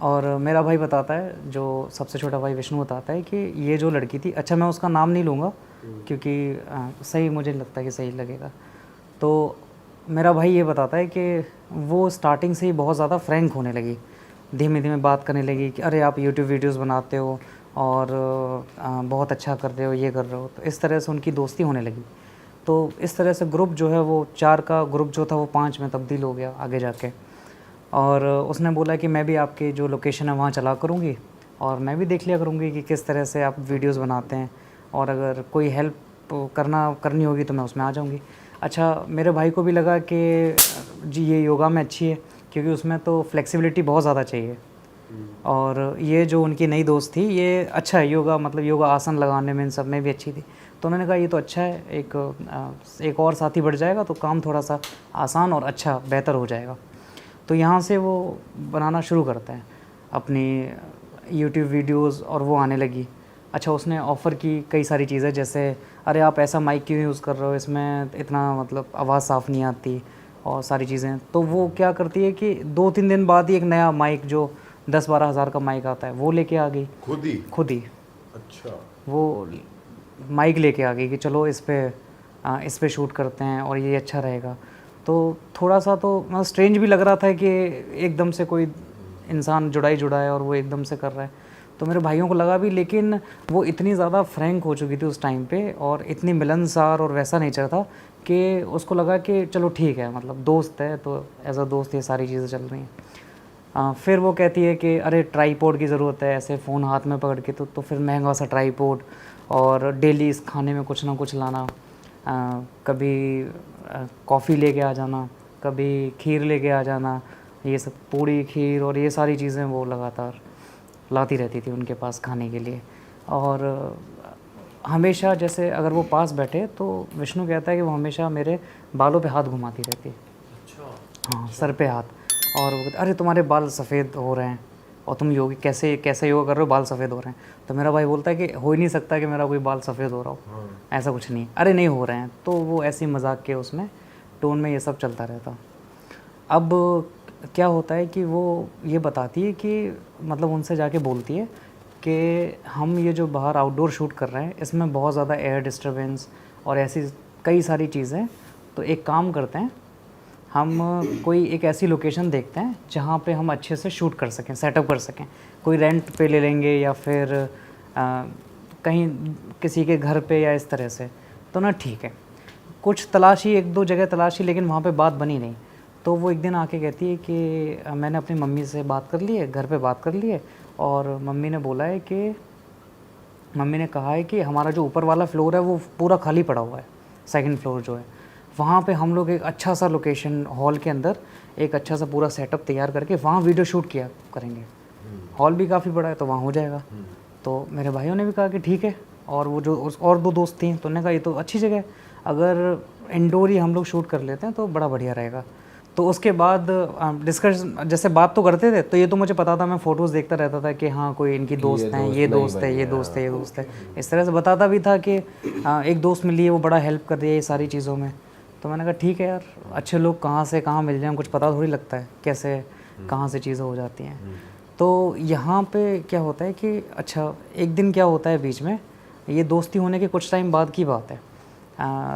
और मेरा भाई बताता है, जो सबसे छोटा भाई विष्णु बताता है कि ये जो लड़की थी, अच्छा मैं उसका नाम नहीं लूँगा क्योंकि सही मुझे लगता है कि सही लगेगा। तो मेरा भाई ये बताता है कि वो स्टार्टिंग से ही बहुत ज़्यादा फ्रैंक होने लगी, धीमे धीमे बात करने लगी कि अरे आप यूट्यूब वीडियोस बनाते हो और बहुत अच्छा कर रहे हो, ये कर रहे हो। तो इस तरह से उनकी दोस्ती होने लगी। तो इस तरह से ग्रुप जो है वो 4 का ग्रुप जो था वो 5 में तब्दील हो गया आगे जाके। और उसने बोला कि मैं भी आपकी जो लोकेशन है वहाँ चला करूँगी और मैं भी देख लिया करूँगी कि किस तरह से आप वीडियोस बनाते हैं, और अगर कोई हेल्प करनी होगी तो मैं उसमें आ जाऊँगी। अच्छा, मेरे भाई को भी लगा कि जी ये योगा में अच्छी है, क्योंकि उसमें तो फ्लेक्सिबिलिटी बहुत ज़्यादा चाहिए। और ये जो उनकी नई दोस्त थी ये अच्छा है योगा, मतलब योगा आसन लगाने में इन सब में भी अच्छी थी। तो उन्होंने कहा ये तो अच्छा है, एक और साथी बढ़ जाएगा तो काम थोड़ा सा आसान और अच्छा बेहतर हो जाएगा। तो यहाँ से वो बनाना शुरू करता है अपनी यूट्यूब वीडियोस और वो आने लगी। अच्छा, उसने ऑफ़र की कई सारी चीज़ें, जैसे अरे आप ऐसा माइक क्यों यूज़ कर रहे हो, इसमें इतना मतलब आवाज़ साफ़ नहीं आती और सारी चीज़ें। तो वो क्या करती है कि 2-3 दिन बाद ही एक नया माइक जो 10-12 हज़ार का माइक आता है वो लेके आ गई, खुद ही। अच्छा, वो माइक लेके आ गई कि चलो इस पे शूट करते हैं और ये अच्छा रहेगा। तो थोड़ा सा तो मतलब स्ट्रेंज भी लग रहा था कि एकदम से कोई इंसान जुड़ा है और वो एकदम से कर रहा है। तो मेरे भाइयों को लगा भी, लेकिन वो इतनी ज़्यादा फ्रैंक हो चुकी थी उस टाइम पे और इतनी मिलनसार और वैसा नेचर था कि उसको लगा कि चलो ठीक है, मतलब दोस्त है तो एज अ दोस्त ये सारी चीज़ें चल रही हैं। फिर वो कहती है कि अरे ट्राईपोड की ज़रूरत है, ऐसे फ़ोन हाथ में पकड़ के तो फिर महंगा सा ट्राईपोड, और डेली इस खाने में कुछ ना कुछ लाना, कभी कॉफ़ी लेके आ जाना, कभी खीर लेके आ जाना, ये सब पूड़ी खीर और ये सारी चीज़ें वो लगातार लाती रहती थी उनके पास खाने के लिए। और हमेशा जैसे अगर वो पास बैठे तो विष्णु कहता है कि वो हमेशा मेरे बालों पे हाथ घुमाती रहती। अच्छा। हाँ, सर पे हाथ, और वो कहते अरे तुम्हारे बाल सफ़ेद हो रहे हैं, और तुम योग कैसे कैसे योगा कर रहे हो, बाल सफ़ेद हो रहे हैं। तो मेरा भाई बोलता है कि हो ही नहीं सकता कि मेरा कोई बाल सफ़ेद हो रहा हो, ऐसा कुछ नहीं। अरे नहीं हो रहे हैं। तो वो ऐसे ही मजाक के उसमें टोन में ये सब चलता रहता। अब क्या होता है कि वो ये बताती है कि मतलब उनसे जाके बोलती है कि हम ये जो बाहर आउटडोर शूट कर रहे हैं इसमें बहुत ज़्यादा एयर डिस्टर्बेंस और ऐसी कई सारी चीज़ें, तो एक काम करते हैं, हम कोई एक ऐसी लोकेशन देखते हैं जहाँ पे हम अच्छे से शूट कर सकें, सेटअप कर सकें। कोई रेंट पे ले लेंगे या फिर कहीं किसी के घर पे या इस तरह से। तो ना ठीक है, कुछ तलाशी, एक दो जगह तलाशी, लेकिन वहाँ पे बात बनी नहीं। तो वो एक दिन आके कहती है कि मैंने अपनी मम्मी से बात कर ली है, घर पे बात कर ली है, और मम्मी ने बोला है कि मम्मी ने कहा है कि हमारा जो ऊपर वाला फ्लोर है वो पूरा खाली पड़ा हुआ है, सेकंड फ्लोर जो है, वहाँ पे हम लोग एक अच्छा सा लोकेशन हॉल के अंदर एक अच्छा सा पूरा सेटअप तैयार करके वहाँ वीडियो शूट किया करेंगे। हॉल भी काफ़ी बड़ा है तो वहाँ हो जाएगा। तो मेरे भाइयों ने भी कहा कि ठीक है, और वो जो और दो दोस्त थी तो उन्होंने कहा ये तो अच्छी जगह है, अगर इंडोर ही हम लोग शूट कर लेते हैं तो बड़ा बढ़िया रहेगा। तो उसके बाद डिस्कस जैसे बात तो करते थे, तो ये तो मुझे पता था, मैं फ़ोटोज़ देखता रहता था कि हाँ कोई इनकी दोस्त हैं, ये दोस्त है, ये दोस्त है, ये दोस्त है, इस तरह से बताता भी था कि एक दोस्त मिली है वो बड़ा हेल्प कर रही है ये सारी चीज़ों में। तो मैंने कहा ठीक है यार, अच्छे लोग कहाँ से कहाँ मिल जाएं, कुछ पता थोड़ी लगता है कैसे कहाँ से चीज़ें हो जाती हैं। तो यहाँ पे क्या होता है कि अच्छा एक दिन क्या होता है बीच में, ये दोस्ती होने के कुछ टाइम बाद की बात है,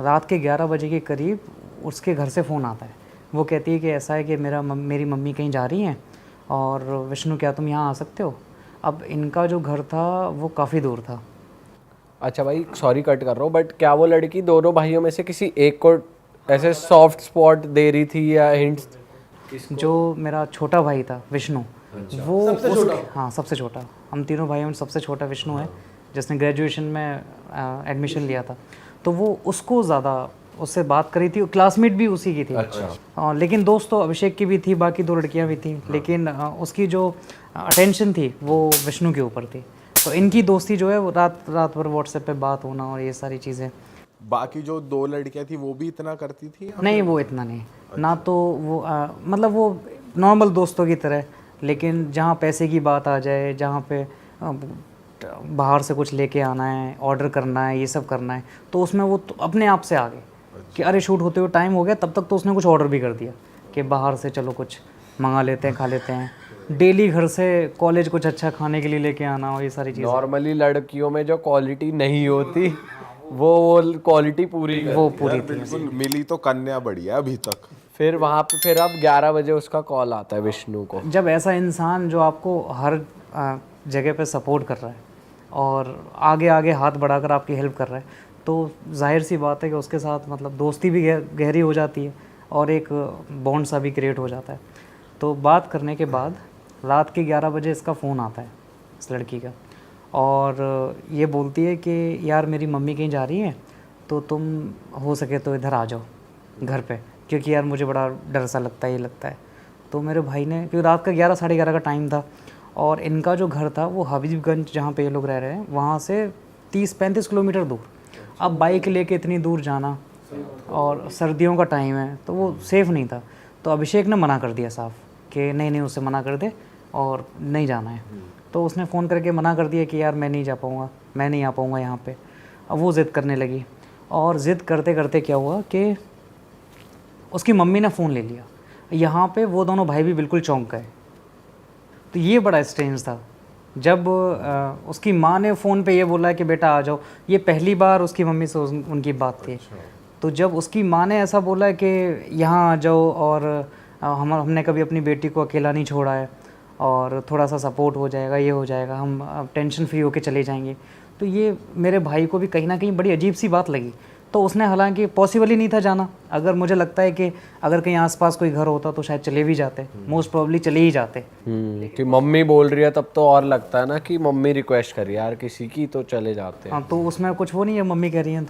रात के 11 बजे के करीब उसके घर से फ़ोन आता है। वो कहती है कि ऐसा है कि मेरी मम्मी कहीं जा रही हैं और विष्णु क्या तुम यहाँ आ सकते हो। अब इनका जो घर था वो काफ़ी दूर था। अच्छा भाई सॉरी कट कर रहा हूँ, बट क्या वो लड़की दोनों भाइयों में से किसी एक को ऐसे सॉफ्ट स्पॉट दे रही थी या हिंट्स? जो मेरा छोटा भाई था विष्णु, वो हाँ सबसे छोटा, हम तीनों भाइयों में सबसे छोटा विष्णु है, जिसने ग्रेजुएशन में एडमिशन लिया था। तो वो उसको ज़्यादा उससे बात करी थी, क्लासमेट भी उसी की थी। अच्छा। लेकिन दोस्त तो अभिषेक की भी थी, बाकी दो लड़कियां भी थी, लेकिन उसकी जो अटेंशन थी वो विष्णु के ऊपर थी। तो इनकी दोस्ती जो है वो रात भर व्हाट्सएप पे बात होना और ये सारी चीज़ें। बाकी जो दो लड़कियां थी वो भी इतना करती थी? नहीं वो इतना नहीं। ना तो वो मतलब वो नॉर्मल दोस्तों की तरह, लेकिन जहाँ पैसे की बात आ जाए, जहाँ पे बाहर से कुछ लेके आना है, ऑर्डर करना है, ये सब करना है, तो उसमें वो तो अपने आप से आ गए कि अरे शूट होते हुए टाइम हो गया, तब तक तो उसने कुछ ऑर्डर भी कर दिया कि बाहर से चलो कुछ मंगा लेते हैं, खा लेते हैं। डेली घर से कॉलेज कुछ अच्छा खाने के लिए लेके आना और ये सारी चीज़ें। नॉर्मली लड़कियों में जो क्वालिटी नहीं होती वो क्वालिटी पूरी थी। बिल्कुल मिली तो कन्या बढ़िया अभी तक। फिर वहाँ पे फिर अब 11 बजे उसका कॉल आता है विष्णु को। जब ऐसा इंसान जो आपको हर जगह पे सपोर्ट कर रहा है और आगे आगे हाथ बढ़ाकर आपकी हेल्प कर रहा है, तो जाहिर सी बात है कि उसके साथ मतलब दोस्ती भी गहरी हो जाती है और एक बॉन्ड सा भी क्रिएट हो जाता है। तो बात करने के बाद रात के 11 बजे इसका फ़ोन आता है इस लड़की का, और ये बोलती है कि यार मेरी मम्मी कहीं जा रही है, तो तुम हो सके तो इधर आ जाओ घर पे, क्योंकि यार मुझे बड़ा डर सा लगता है, ये लगता है। तो मेरे भाई ने, क्योंकि रात का 11 साढ़े 11 का टाइम था और इनका जो घर था वो हबीबगंज जहाँ पे ये लोग रह रहे हैं वहाँ से 30-35 किलोमीटर दूर। अब बाइक लेके इतनी दूर जाना और सर्दियों का टाइम है तो वो सेफ़ नहीं था। तो अभिषेक ने मना कर दिया साफ कि नहीं उससे मना कर दे और नहीं जाना है। तो उसने फ़ोन करके मना कर दिया कि यार मैं नहीं जा पाऊँगा, मैं नहीं आ पाऊँगा यहाँ पे। अब वो ज़िद करने लगी और ज़िद करते करते क्या हुआ कि उसकी मम्मी ने फ़ोन ले लिया। यहाँ पे वो दोनों भाई भी बिल्कुल चौंक गए। तो ये बड़ा स्ट्रेंज था जब उसकी माँ ने फ़ोन पे ये बोला कि बेटा आ जाओ। ये पहली बार उसकी मम्मी से उनकी बात थी। तो जब उसकी माँ ने ऐसा बोला कि यहाँ आ जाओ और हमने कभी अपनी बेटी को अकेला नहीं छोड़ा है और थोड़ा सा सपोर्ट हो जाएगा, ये हो जाएगा, हम टेंशन फ्री होके चले जाएंगे, तो ये मेरे भाई को भी कहीं ना कहीं बड़ी अजीब सी बात लगी। तो उसने, हालांकि पॉसिबल ही नहीं था जाना, अगर मुझे लगता है कि अगर कहीं आसपास कोई घर होता तो शायद चले भी जाते, मोस्ट प्रोबेबली चले ही जाते। कि मम्मी बोल रही है तब तो और लगता है ना कि मम्मी रिक्वेस्ट करी यार किसी की, तो चले जाते हैं। हाँ, तो उसमें कुछ वो नहीं है, मम्मी कह रही हैं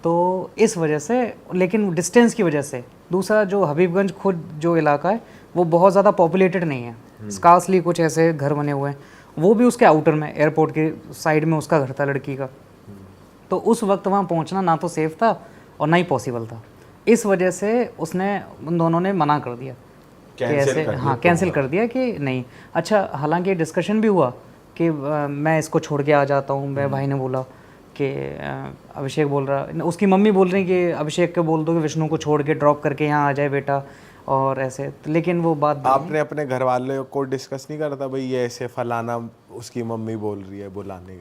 तो इस वजह से, लेकिन डिस्टेंस की वजह से। दूसरा, जो हबीबगंज खुद जो इलाका है वो बहुत ज़्यादा पॉपुलेटेड नहीं है, स्कार्सली कुछ ऐसे घर बने हुए हैं, वो भी उसके आउटर में, एयरपोर्ट के साइड में उसका घर था लड़की का। तो उस वक्त वहाँ पहुँचना ना तो सेफ़ था और ना ही पॉसिबल था। इस वजह से उसने, उन दोनों ने मना कर दिया Cancel कर दिया हाँ कैंसिल कर दिया कि नहीं। अच्छा हालांकि डिस्कशन भी हुआ कि मैं इसको छोड़ के आ जाता हूँ। मेरे भाई ने बोला कि अभिषेक बोल रहा, उसकी मम्मी बोल रही कि अभिषेक को बोल दो कि विष्णु को छोड़ के ड्रॉप करके यहाँ आ जाए बेटा और ऐसे, तो लेकिन वो बात आपने अपने घर वालों को डिस्कस नहीं करता भाई ये ऐसे फलाना उसकी मम्मी बोल रही है बुलाने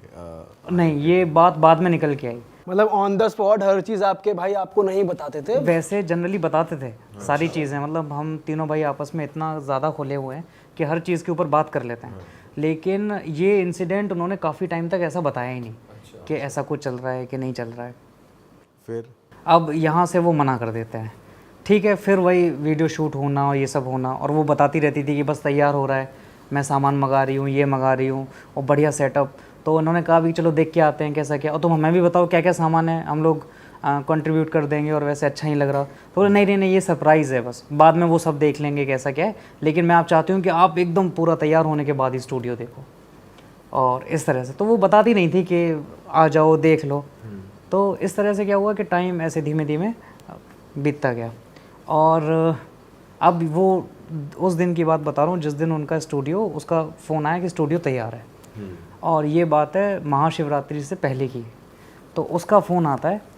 नहीं, ये बात बाद में निकल के आई। मतलब ऑन द स्पॉट हर चीज आपके भाई आपको नहीं बताते थे? वैसे जनरली बताते थे सारी चीज़ें, मतलब हम तीनों भाई आपस में इतना ज़्यादा खुले हुए हैं कि हर चीज़ के ऊपर बात कर लेते हैं। लेकिन ये इंसिडेंट उन्होंने काफ़ी टाइम तक ऐसा बताया ही नहीं कि ऐसा कुछ चल रहा है कि नहीं चल रहा है। फिर अब यहाँ से वो मना कर देते हैं, ठीक है। फिर वही वीडियो शूट होना और ये सब होना, और वो बताती रहती थी कि बस तैयार हो रहा है, मैं सामान मंगा रही हूँ, ये मंगा रही हूँ और बढ़िया सेटअप। तो उन्होंने कहा भी चलो देख के आते हैं कैसा क्या, और तुम हमें भी बताओ क्या क्या सामान है, हम लोग कंट्रीब्यूट कर देंगे और वैसे अच्छा ही लग रहा। तो नहीं ये सरप्राइज़ है, बस बाद में वो सब देख लेंगे कैसा क्या है, लेकिन मैं आप चाहती हूँ कि आप एकदम पूरा तैयार होने के बाद ही स्टूडियो देखो। और इस तरह से तो वो बताती नहीं थी कि आ जाओ देख लो। तो इस तरह से क्या हुआ कि टाइम ऐसे धीमे धीमे बीतता गया। और अब वो उस दिन की बात बता रहा हूँ जिस दिन उनका स्टूडियो, उसका फ़ोन आया कि स्टूडियो तैयार है। और ये बात है महाशिवरात्रि से पहले की। तो उसका फ़ोन आता है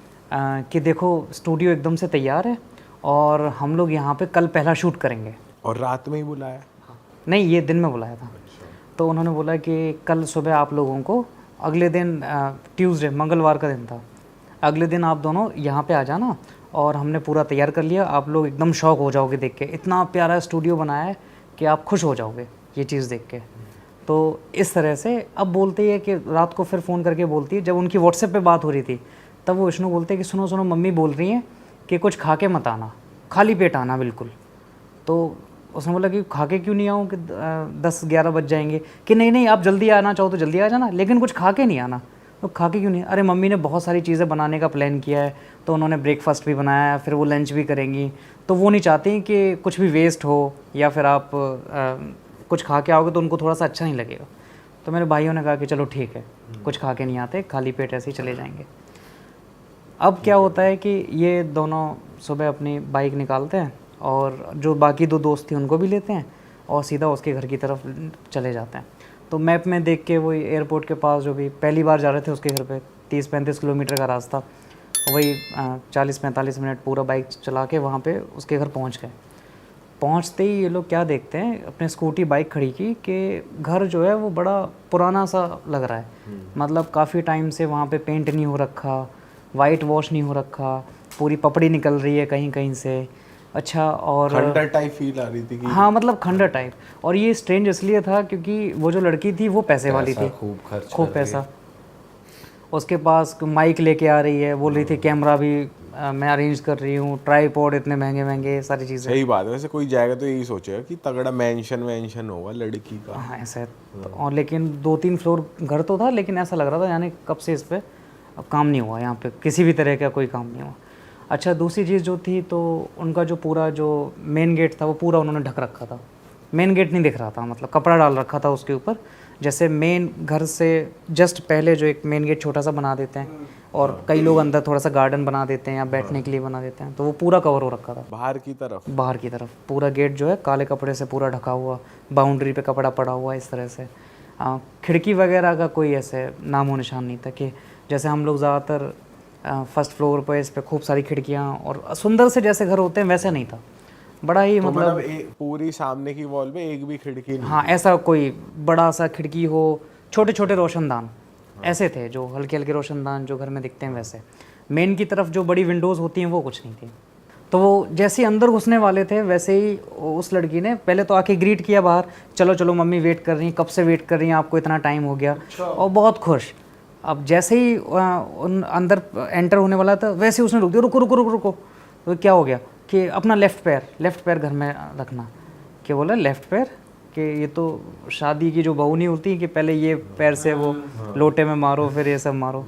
कि देखो स्टूडियो एकदम से तैयार है और हम लोग यहाँ पे कल पहला शूट करेंगे। और रात में ही बुलाया? नहीं, ये दिन में बुलाया था। तो उन्होंने बोला कि कल सुबह आप लोगों को, अगले दिन ट्यूसडे मंगलवार का दिन था, अगले दिन आप दोनों यहाँ पे आ जाना और हमने पूरा तैयार कर लिया। आप लोग एकदम शौक हो जाओगे देख के, इतना प्यारा स्टूडियो बनाया है कि आप खुश हो जाओगे ये चीज़ देख के। तो इस तरह से अब बोलती है कि रात को फिर फ़ोन करके बोलती है, जब उनकी व्हाट्सएप पे बात हो रही थी तब वो विष्णु बोलते हैं कि सुनो सुनो मम्मी बोल रही हैं कि कुछ खा के मत आना, खाली पेट आना बिल्कुल। तो उसने बोला कि खा के क्यों नहीं आऊँ कि 10-11 बज जाएंगे, कि नहीं आप जल्दी आना चाहो तो जल्दी आ जाना, लेकिन कुछ खा के नहीं आना। तो खा के क्यों नहीं? अरे मम्मी ने बहुत सारी चीज़ें बनाने का प्लान किया है, तो उन्होंने ब्रेकफास्ट भी बनाया है, फिर वो लंच भी करेंगी, तो वो नहीं चाहती कि कुछ भी वेस्ट हो या फिर आप कुछ खा के आओगे तो उनको थोड़ा सा अच्छा नहीं लगेगा। तो मेरे भाइयों ने कहा कि चलो ठीक है, कुछ खा के नहीं आते, खाली पेट ऐसे ही चले जाएंगे। अब क्या होता है कि ये दोनों सुबह अपनी बाइक निकालते हैं और जो बाकी 2 दोस्त थी उनको भी लेते हैं और सीधा उसके घर की तरफ चले जाते हैं। तो मैप में देख के वही एयरपोर्ट के पास, जो भी पहली बार जा रहे थे उसके घर पे 30-35 किलोमीटर का रास्ता, वही 40-45 मिनट पूरा बाइक चला के वहाँ पे उसके घर पहुँच गए। पहुँचते ही ये लोग क्या देखते हैं, अपने स्कूटी बाइक खड़ी की कि घर जो है वो बड़ा पुराना सा लग रहा है। मतलब काफ़ी टाइम से वहाँ पे पेंट नहीं हो रखा, वाइट वॉश नहीं हो रखा, पूरी पपड़ी निकल रही है कहीं कहीं से। अच्छा, और खंडर टाइप फील आ रही थी कि हाँ मतलब खंडर टाइप। और ये स्ट्रेंज इसलिए था क्योंकि वो जो लड़की थी वो पैसे वाली थी, खूब पैसा। उसके पास माइक लेके आ रही है, बोल रही थी कैमरा भी मैं अरेंज कर रही हूँ, ट्राईपॉड इतने महंगे महंगे सारी चीज़ें। सही बात है। वैसे कोई जाएगा तो यही सोचेगा कि तगड़ा मेंशन होगा लड़की का। हाँ ऐसा है। तो और लेकिन 2-3 फ्लोर घर तो था, लेकिन ऐसा लग रहा था यानी कब से इस पर काम नहीं हुआ, यहाँ पे किसी भी तरह का कोई काम नहीं हुआ। अच्छा, दूसरी चीज़ जो थी, तो उनका जो पूरा जो मेन गेट था वो पूरा उन्होंने ढक रखा था। मेन गेट नहीं दिख रहा था, मतलब कपड़ा डाल रखा था उसके ऊपर। जैसे मेन घर से जस्ट पहले जो एक मेन गेट छोटा सा बना देते हैं और कई लोग अंदर थोड़ा सा गार्डन बना देते हैं या बैठने के लिए बना देते हैं, तो वो पूरा कवर हो रखा था। बाहर की तरफ पूरा गेट जो है काले कपड़े से पूरा ढका हुआ, बाउंड्री पे कपड़ा पड़ा हुआ इस तरह से। खिड़की वगैरह का कोई ऐसे नामो निशान नहीं था कि जैसे हम लोग ज़्यादातर फर्स्ट फ्लोर पर इस पर खूब सारी खिड़कियाँ और सुंदर से जैसे घर होते हैं वैसे नहीं था। बड़ा ही तो मतलब पूरी सामने की वॉल पे एक भी खिड़की नहीं? हाँ, ऐसा कोई बड़ा सा खिड़की हो, छोटे छोटे रोशनदान ऐसे थे, जो हल्के हल्के रोशनदान जो घर में दिखते हैं वैसे। मेन की तरफ जो बड़ी विंडोज़ होती हैं वो कुछ नहीं थी। तो वो जैसे ही अंदर घुसने वाले थे वैसे ही उस लड़की ने पहले तो आके ग्रीट किया बाहर, चलो चलो मम्मी वेट कर रही हैं, कब से वेट कर रही हैं, आपको इतना टाइम हो गया, और बहुत खुश। अब जैसे ही अंदर एंटर होने वाला था वैसे ही उसने रुक दिया, रुको रुको रुको रुको। तो क्या हो गया कि अपना लेफ़्ट पैर घर में रखना। क्या बोला लेफ़्ट पैर, कि ये तो शादी की जो बहू नहीं होती कि पहले ये पैर से वो लोटे में मारो फिर ये सब मारो।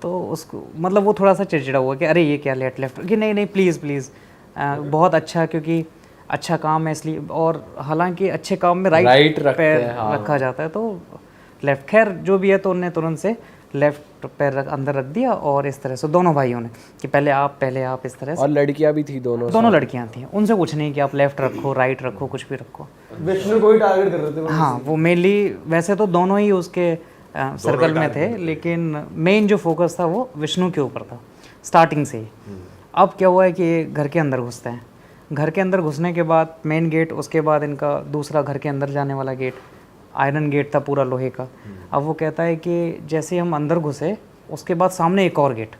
तो उसको मतलब वो थोड़ा सा चिड़चिड़ा हुआ कि अरे ये क्या लेफ्ट, कि नहीं प्लीज़ बहुत अच्छा, क्योंकि अच्छा काम है इसलिए, और हालांकि अच्छे काम में राइट पैर रखा जाता है, तो लेफ्ट। खैर जो भी है, तो उनने तुरंत से लेफ्ट पैर अंदर रख दिया और इस तरह से दोनों भाइयों ने कि पहले आप इस तरह से। और लड़कियां भी थी दोनों दोनों लड़कियां थी, उनसे कुछ नहीं कि आप लेफ्ट रखो राइट रखो कुछ भी रखो। विष्णु को ही टारगेट कर रहे थे वो। हाँ, वो मेनली वैसे तो दोनों ही उसके सर्कल में थे, लेकिन मेन जो फोकस था वो विष्णु के ऊपर था स्टार्टिंग से ही। अब क्या हुआ है कि ये घर के अंदर घुसते हैं, घर के अंदर घुसने के बाद मेन गेट, उसके बाद इनका दूसरा घर के अंदर जाने वाला गेट आयरन गेट था पूरा लोहे का। अब वो कहता है कि जैसे हम अंदर घुसे उसके बाद सामने एक और गेट,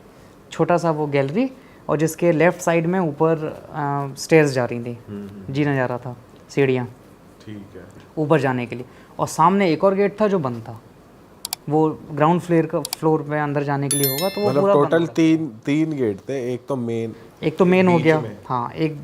छोटा सा वो गैलरी, और जिसके लेफ़्ट साइड में ऊपर स्टेयर्स जा रही थी, जीना जा रहा था, सीढ़ियाँ ठीक है। ऊपर जाने के लिए, और सामने एक और गेट था जो बंद था, वो ग्राउंड फ्लोर पे अंदर जाने के लिए होगा, तो वो मतलब पूरा टोटल तीन गेट थे, एक तो मेन हो गया। हाँ, एक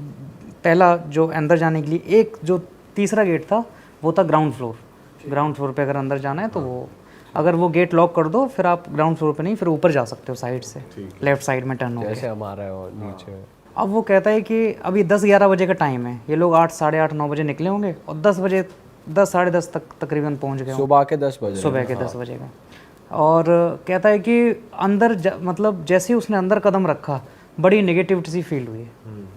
पहला जो अंदर जाने के लिए, एक जो तीसरा गेट था वो था ग्राउंड फ्लोर पे अगर अंदर जाना है तो वो, अगर वो गेट लॉक कर दो फिर आप ग्राउंड फ्लोर पे नहीं, फिर ऊपर जा सकते हो साइड से, लेफ्ट साइड में टर्न हो जैसे गया। हमारा है और नीचे। अब वो कहता है कि अभी 10-11 बजे का टाइम है, ये लोग 8, साढ़े 8, 9 बजे निकले होंगे और 10 बजे 10, साढ़े 10 तक तकरीबन पहुंच गए। सुबह के 10 बजे। सुबह के 10 बजे का। और कहता है कि अंदर मतलब जैसे ही उसने अंदर कदम रखा बड़ी नेगेटिविटी सी फील हुई,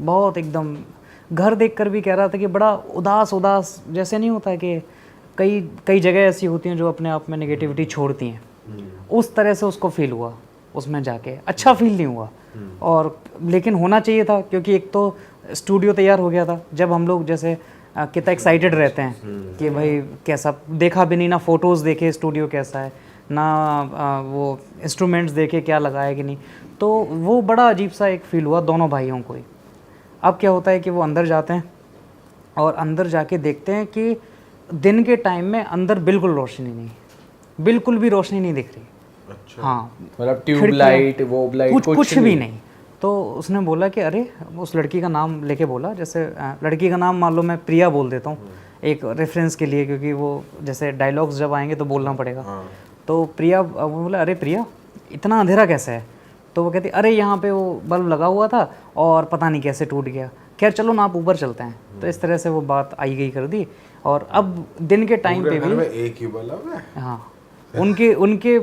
बहुत एकदम। घर देखकर भी कह रहा था कि बड़ा उदास जैसे नहीं होता कि कई जगह ऐसी होती हैं जो अपने आप में नेगेटिविटी छोड़ती हैं, उस तरह से उसको फील हुआ उसमें जाके। अच्छा फील नहीं हुआ, और लेकिन होना चाहिए था क्योंकि एक तो स्टूडियो तैयार हो गया था। जब हम लोग जैसे कितना एक्साइटेड रहते हैं कि भाई कैसा, देखा भी नहीं ना, फोटोज़ देखे स्टूडियो कैसा है ना, वो इंस्ट्रूमेंट्स देखे क्या लगा है कि नहीं, तो वो बड़ा अजीब सा एक फील हुआ दोनों भाइयों को ही। अब क्या होता है कि वो अंदर जाते हैं और अंदर जाके देखते हैं कि दिन के टाइम में अंदर बिल्कुल रोशनी नहीं, बिल्कुल भी रोशनी नहीं दिख रही। अच्छा। हाँ, मतलब ट्यूबलाइट वो लाइट कुछ भी नहीं। तो उसने बोला कि अरे, उस लड़की का नाम लेके बोला, जैसे लड़की का नाम मान लो मैं प्रिया बोल देता हूँ एक रेफरेंस के लिए, क्योंकि वो जैसे डायलॉग्स जब आएंगे तो बोलना पड़ेगा। तो प्रिया, वो बोला अरे प्रिया इतना अंधेरा कैसे है? तो वो कहती अरे यहाँ पे वो बल्ब लगा हुआ था और पता नहीं कैसे टूट गया, खैर चलो ना आप ऊपर चलते हैं। तो इस तरह से वो बात आई गई कर दी। और अब दिन के टाइम पे भी एक ही बल्ब है। हाँ, उनके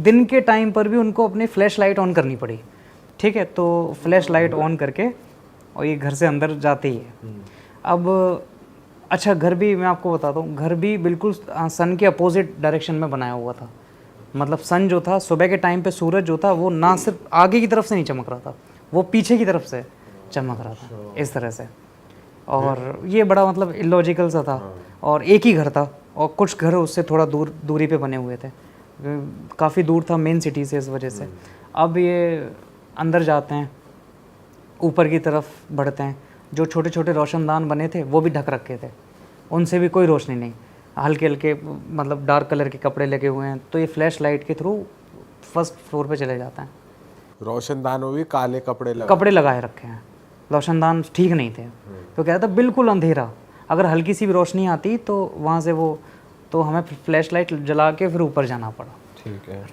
दिन के टाइम पर भी उनको अपनी फ्लैश लाइट ऑन करनी पड़ी। ठीक है, तो फ्लैश लाइट ऑन करके और ये घर से अंदर जाते ही है। अब अच्छा, घर भी मैं आपको बताता हूँ, घर भी बिल्कुल सन के अपोजिट डायरेक्शन में बनाया हुआ था। मतलब सन जो था सुबह के टाइम पे, सूरज जो था वो ना सिर्फ आगे की तरफ से नहीं चमक रहा था, वो पीछे की तरफ से चमक रहा था इस तरह से। और ये बड़ा मतलब इलॉजिकल सा था। और एक ही घर था और कुछ घर उससे थोड़ा दूरी पे बने हुए थे, काफ़ी दूर था मेन सिटी से, इस वजह से। अब ये अंदर जाते हैं, ऊपर की तरफ बढ़ते हैं, जो छोटे छोटे रोशनदान बने थे वो भी ढक रखे थे, उनसे भी कोई रोशनी नहीं, हल्के हल्के मतलब डार्क कलर के कपड़े लगे हुए हैं। तो ये फ्लैश लाइट के थ्रू फर्स्ट फ्लोर पे चले जाते हैं। रोशनदान में भी काले कपड़े लगाए रखे हैं, रोशनदान ठीक नहीं थे। तो कह रहा था बिल्कुल अंधेरा, अगर हल्की सी भी रोशनी आती तो वहाँ से वो, तो हमें फ्लैश लाइट जला के फिर ऊपर जाना पड़ा।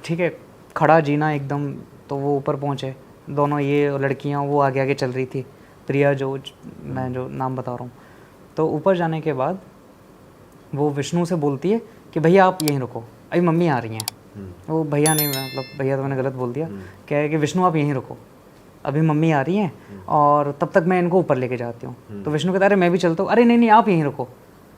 ठीक है, खड़ा जीना एकदम। तो वो ऊपर पहुँचे दोनों, ये लड़कियाँ वो आगे आगे चल रही थी, प्रिया जो मैं जो नाम बता रहा हूँ। तो ऊपर जाने के बाद वो विष्णु से बोलती है कि भैया आप यहीं रुको, अभी मम्मी आ रही हैं। वो भैया नहीं, मतलब भैया तो मैंने गलत बोल दिया, क्या है कि विष्णु आप यहीं रुको, अभी मम्मी आ रही हैं और तब तक मैं इनको ऊपर लेके जाती हूँ। तो विष्णु कहता है अरे मैं भी चलता हूँ। अरे नहीं आप यहीं रुको,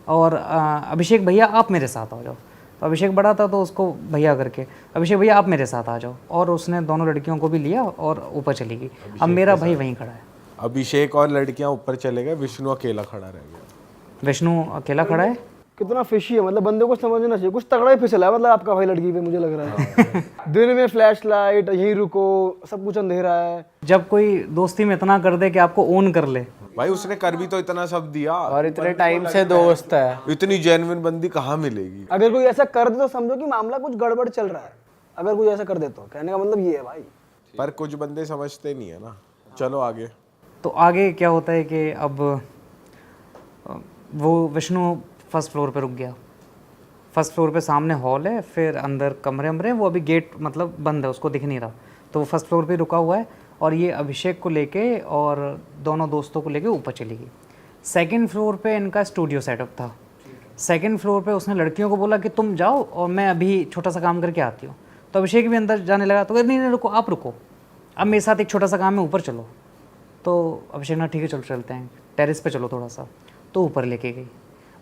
और अभिषेक भैया आप मेरे साथ आ जाओ। तो अभिषेक बड़ा था तो उसको भैया करके, अभिषेक भैया आप मेरे साथ आ जाओ। और उसने दोनों लड़कियों को भी लिया और ऊपर चली गई। अब मेरा भाई वहीं खड़ा है। अभिषेक और लड़कियां ऊपर चले गए, विष्णु अकेला खड़ा रह गया। विष्णु अकेला खड़ा है। कितना फिशी है, मतलब बंदे को समझना चाहिए, कुछ तगड़ा ही फिसला है मतलब आपका भाई लड़की पे, मुझे लग रहा है। दिन में फ्लैश लाइट, यहीं रुको, सब कुछ अंधेरा है। जब कोई दोस्ती में इतना कर दे कि आपको ओन कर ले, भाई उसने कर भी तो इतना सब दिया, और इतने टाइम से दोस्त है, इतनी जेन्युइन बंदी कहाँ मिलेगी? अगर कोई ऐसा कर दे तो समझो कि मामला कुछ गड़बड़ चल रहा है। अगर कोई ऐसा कर दे तो कहने का मतलब ये है भाई। पर कुछ बंदे समझते नहीं है ना। चलो आगे। तो आगे क्या होता है कि अब वो विष्णु फर्स्ट फ्लोर पे रुक गया। फर्स्ट फ्लोर पे सामने हॉल है, फिर अंदर कमरे वमरे, वो अभी गेट मतलब बंद है, उसको दिख नहीं रहा। तो वो फर्स्ट फ्लोर पे रुका हुआ है और ये अभिषेक को लेके और दोनों दोस्तों को लेके ऊपर चली गई। सेकंड फ्लोर पे इनका स्टूडियो सेटअप था। सेकंड फ्लोर पे उसने लड़कियों को बोला कि तुम जाओ और मैं अभी छोटा सा काम करके आती हूँ। तो अभिषेक भी अंदर जाने लगा, तो कहा, नहीं नहीं रुको, आप रुको, अब मेरे साथ एक छोटा सा काम है, ऊपर चलो। तो अभिषेक ना ठीक है चलो चलते हैं, टेरेस पे चलो थोड़ा सा। तो ऊपर लेके गई,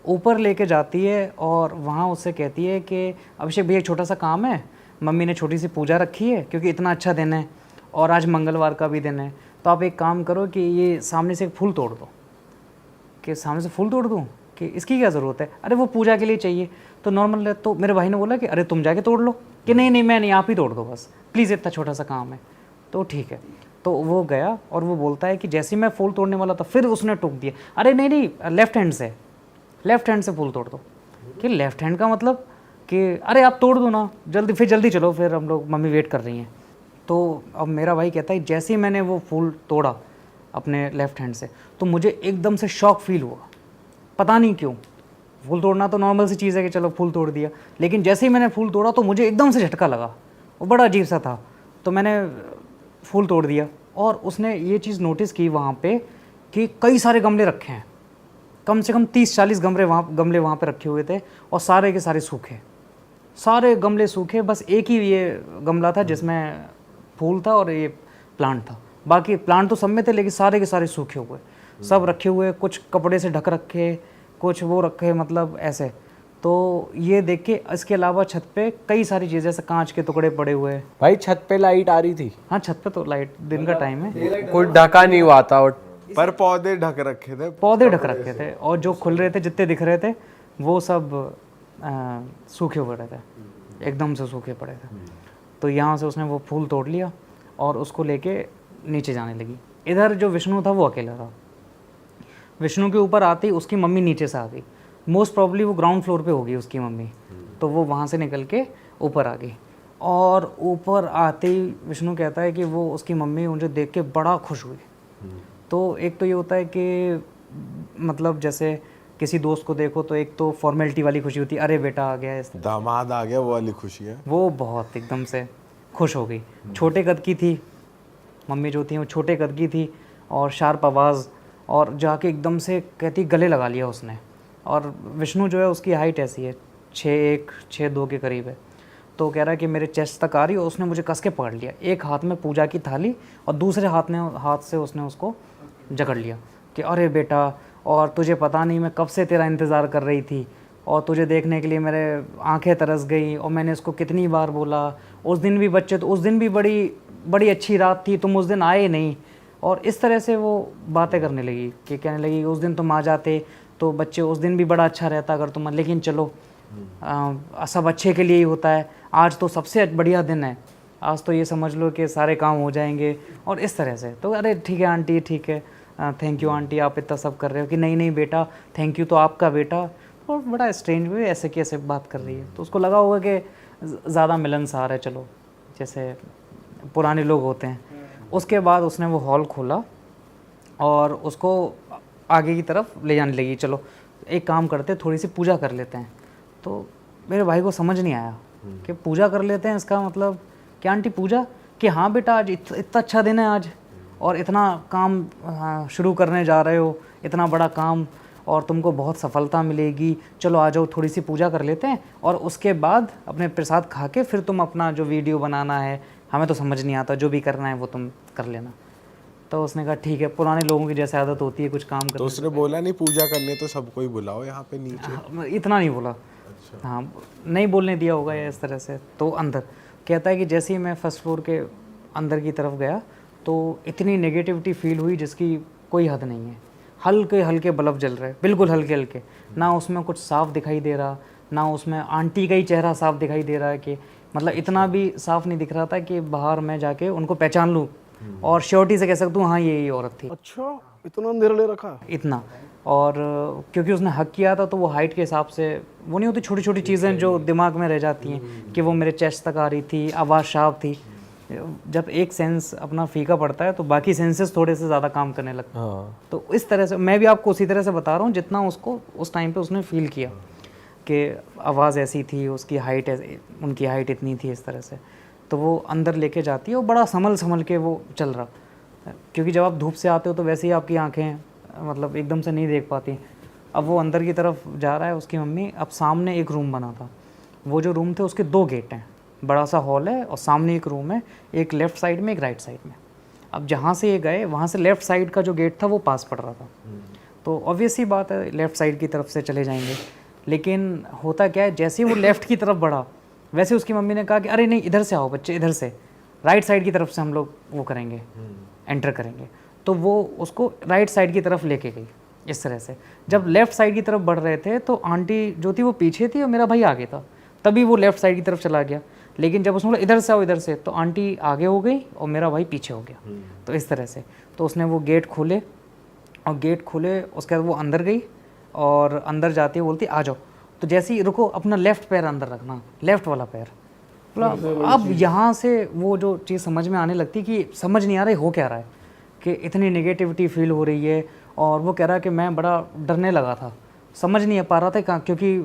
ऊपर लेके जाती है और वहाँ उससे कहती है कि अभिषेक भैया एक छोटा सा काम है, मम्मी ने छोटी सी पूजा रखी है क्योंकि इतना अच्छा दिन है और आज मंगलवार का भी दिन है, तो आप एक काम करो कि ये सामने से एक फूल तोड़ दो। कि सामने से फूल तोड़ दूँ, कि इसकी क्या ज़रूरत है, अरे वो पूजा के लिए चाहिए। तो नॉर्मल है। तो मेरे भाई ने बोला कि अरे तुम जाके तोड़ लो, कि नहीं नहीं मैं नहीं, आप ही तोड़ दो बस प्लीज़, इतना छोटा सा काम है। तो ठीक है, तो वो गया और वो बोलता है कि जैसे ही मैं फूल तोड़ने वाला था फिर उसने टोक दिया, अरे नहीं नहीं लेफ्ट हैंड से फूल तोड़ दो। कि लेफ्ट हैंड का मतलब कि अरे आप तोड़ दो ना जल्दी, फिर जल्दी चलो, फिर हम लोग मम्मी वेट कर रही हैं। तो अब मेरा भाई कहता है जैसे ही मैंने वो फूल तोड़ा अपने लेफ्ट हैंड से, तो मुझे एकदम से शॉक फील हुआ, पता नहीं क्यों। फूल तोड़ना तो नॉर्मल सी चीज़ है कि चलो फूल तोड़ दिया, लेकिन जैसे ही मैंने फूल तोड़ा तो मुझे एकदम से झटका लगा, वो बड़ा अजीब सा था। तो मैंने फूल तोड़ दिया और उसने ये चीज़ नोटिस की वहाँ पे कि कई सारे गमले रखे हैं, कम से कम 30-40 गमले वहाँ पे रखे हुए थे और सारे के सारे सूखे, सारे गमले सूखे, बस एक ही ये गमला था जिसमें फूल था और ये प्लांट था। बाकी प्लांट तो सब में थे लेकिन सारे के सारे सूखे हुए सब रखे हुए, कुछ कपड़े से ढक रखे, कुछ वो रखे, मतलब ऐसे। तो ये देख के इसके अलावा छत पे कई सारी चीज़ें, जैसे कांच के टुकड़े पड़े हुए। भाई छत पे लाइट आ रही थी? हाँ छत पे तो लाइट, दिन का टाइम है, कोई ढका नहीं हुआ था और पर पौधे ढक रखे थे, पौधे ढक रखे थे और जो खुल रहे थे जितने दिख रहे थे वो सब सूखे पड़े थे, एकदम से सूखे पड़े थे। तो यहाँ से उसने वो फूल तोड़ लिया और उसको लेके नीचे जाने लगी। इधर जो विष्णु था वो अकेला था। विष्णु के ऊपर आती उसकी मम्मी नीचे से आ गई, मोस्ट प्रॉब्ली वो ग्राउंड फ्लोर पे होगी उसकी मम्मी, तो वो वहाँ से निकल के ऊपर आ गई। और ऊपर आते ही विष्णु कहता है कि वो उसकी मम्मी मुझे देख के बड़ा खुश हुई। तो एक तो ये होता है कि मतलब जैसे किसी दोस्त को देखो तो एक तो फॉर्मेलिटी वाली खुशी होती है, अरे बेटा आ गया, इस दामाद आ गया, वो वाली खुशी है। वो बहुत एकदम से खुश हो गई। छोटे कद की थी मम्मी जो थी, वो छोटे कद की थी और शार्प आवाज़, और जाके एकदम से कहती गले लगा लिया उसने। और विष्णु जो है उसकी हाइट ऐसी है 6'1", 6'2" के करीब है। तो कह रहा है कि मेरे चेस्ट तक आ रही, और उसने मुझे कस के पकड़ लिया, एक हाथ में पूजा की थाली और दूसरे हाथ से उसने उसको जकड़ लिया कि अरे बेटा, और तुझे पता नहीं मैं कब से तेरा इंतज़ार कर रही थी और तुझे देखने के लिए मेरे आंखें तरस गई, और मैंने इसको कितनी बार बोला। उस दिन भी बच्चे, तो उस दिन भी बड़ी अच्छी रात थी, तुम उस दिन आए नहीं। और इस तरह से वो बातें करने लगी कि कहने लगी उस दिन तुम आ जाते तो बच्चे, उस दिन भी बड़ा अच्छा रहता अगर तुम, लेकिन चलो सब अच्छे के लिए ही होता है, आज तो सबसे बढ़िया दिन है, आज तो ये समझ लो कि सारे काम हो जाएंगे। और इस तरह से तो अरे ठीक है आंटी, ठीक है, थैंक यू आंटी, आप इतना सब कर रहे हो, कि नहीं नहीं बेटा थैंक यू तो आपका बेटा। और बड़ा स्ट्रेंज भी ऐसे कैसे बात कर रही है। तो उसको लगा होगा कि ज़्यादा मिलनसार है, चलो जैसे पुराने लोग होते हैं। उसके बाद उसने वो हॉल खोला और उसको आगे की तरफ ले जाने लगी, चलो एक काम करते, थोड़ी सी पूजा कर लेते हैं। तो मेरे भाई को समझ नहीं आया कि पूजा कर लेते हैं इसका मतलब क्या आंटी पूजा, कि हाँ बेटा आज इतना अच्छा दिन है आज, और इतना काम शुरू करने जा रहे हो, इतना बड़ा काम, और तुमको बहुत सफलता मिलेगी, चलो आ जाओ थोड़ी सी पूजा कर लेते हैं, और उसके बाद अपने प्रसाद खा के फिर तुम अपना जो वीडियो बनाना है, हमें तो समझ नहीं आता, जो भी करना है वो तुम कर लेना। तो उसने कहा ठीक है, पुराने लोगों की जैसे आदत होती है कुछ काम करने। तो उसने बोला नहीं पूजा करने तो सबको ही बुलाओ यहाँ पे नीचे? इतना नहीं बोला। अच्छा। हाँ नहीं बोलने दिया होगा या इस तरह से। तो अंदर कहता है कि जैसे ही मैं फर्स्ट फ्लोर के अंदर की तरफ गया तो इतनी नेगेटिविटी फील हुई जिसकी कोई हद नहीं है। हल्के हल्के बल्ब जल रहे, बिल्कुल हल्के हल्के, ना उसमें कुछ साफ दिखाई दे रहा, ना उसमें आंटी का ही चेहरा साफ दिखाई दे रहा है, कि मतलब इतना भी साफ नहीं दिख रहा था कि बाहर मैं जाके उनको पहचान लूँ और श्योरिटी से कह सकता हूँ हाँ यही औरत थी। अच्छा, इतना अंधेरा ले रखा इतना। और क्योंकि उसने हक किया था तो वो हाइट के हिसाब से, वो नहीं होती छोटी छोटी चीज़ें जो दिमाग में रह जाती हैं कि वो मेरे चेस्ट तक आ रही थी, आवाज़ साफ थी। जब एक सेंस अपना फीका पड़ता है तो बाकी सेंसेस थोड़े से ज़्यादा काम करने लगते हैं। हाँ। तो इस तरह से मैं भी आपको उसी तरह से बता रहा हूँ जितना उसको उस टाइम पे उसने फील किया कि आवाज़ ऐसी थी, उसकी हाइट उनकी हाइट इतनी थी, इस तरह से। तो वो अंदर लेके जाती है और बड़ा संभल के वो चल रहा, क्योंकि जब आप धूप से आते हो तो वैसे ही आपकी आंखें मतलब एकदम से नहीं देख पाती। अब वो अंदर की तरफ जा रहा है उसकी मम्मी। अब सामने एक रूम बना था, वो जो रूम थे उसके 2 गेट हैं, बड़ा सा हॉल है और सामने एक रूम है, एक लेफ़्ट साइड में एक राइट साइड में। अब जहाँ से ये गए वहाँ से लेफ़्ट साइड का जो गेट था वो पास पड़ रहा था, तो ऑब्वियस ही बात है लेफ़्ट साइड की तरफ से चले जाएंगे। लेकिन होता क्या है, जैसे ही वो लेफ़्ट की तरफ बढ़ा वैसे उसकी मम्मी ने कहा कि अरे नहीं इधर से आओ बच्चे, इधर से राइट साइड की तरफ से हम लोग वो करेंगे, एंटर करेंगे। तो वो उसको राइट साइड की तरफ लेके गई इस तरह से। जब लेफ़्ट साइड की तरफ बढ़ रहे थे तो आंटी जो थी वो पीछे थी और मेरा भाई आगे था, तभी वो लेफ़्ट साइड की तरफ चला गया। लेकिन जब उसने बोला इधर से आओ इधर से, तो आंटी आगे हो गई और मेरा भाई पीछे हो गया। तो इस तरह से तो उसने वो गेट खोले और गेट खोले, उसके बाद वो अंदर गई और अंदर जाती है बोलती आ जाओ। तो जैसे ही रुको, अपना लेफ़्ट पैर अंदर रखना, लेफ़्ट वाला पैर। अब यहाँ से वो जो चीज़ समझ में आने लगती कि समझ नहीं आ रहा है हो क्या रहा है, कि इतनी नेगेटिविटी फील हो रही है। और वो कह रहा है कि मैं बड़ा डरने लगा था, समझ नहीं पा रहा था कहाँ, क्योंकि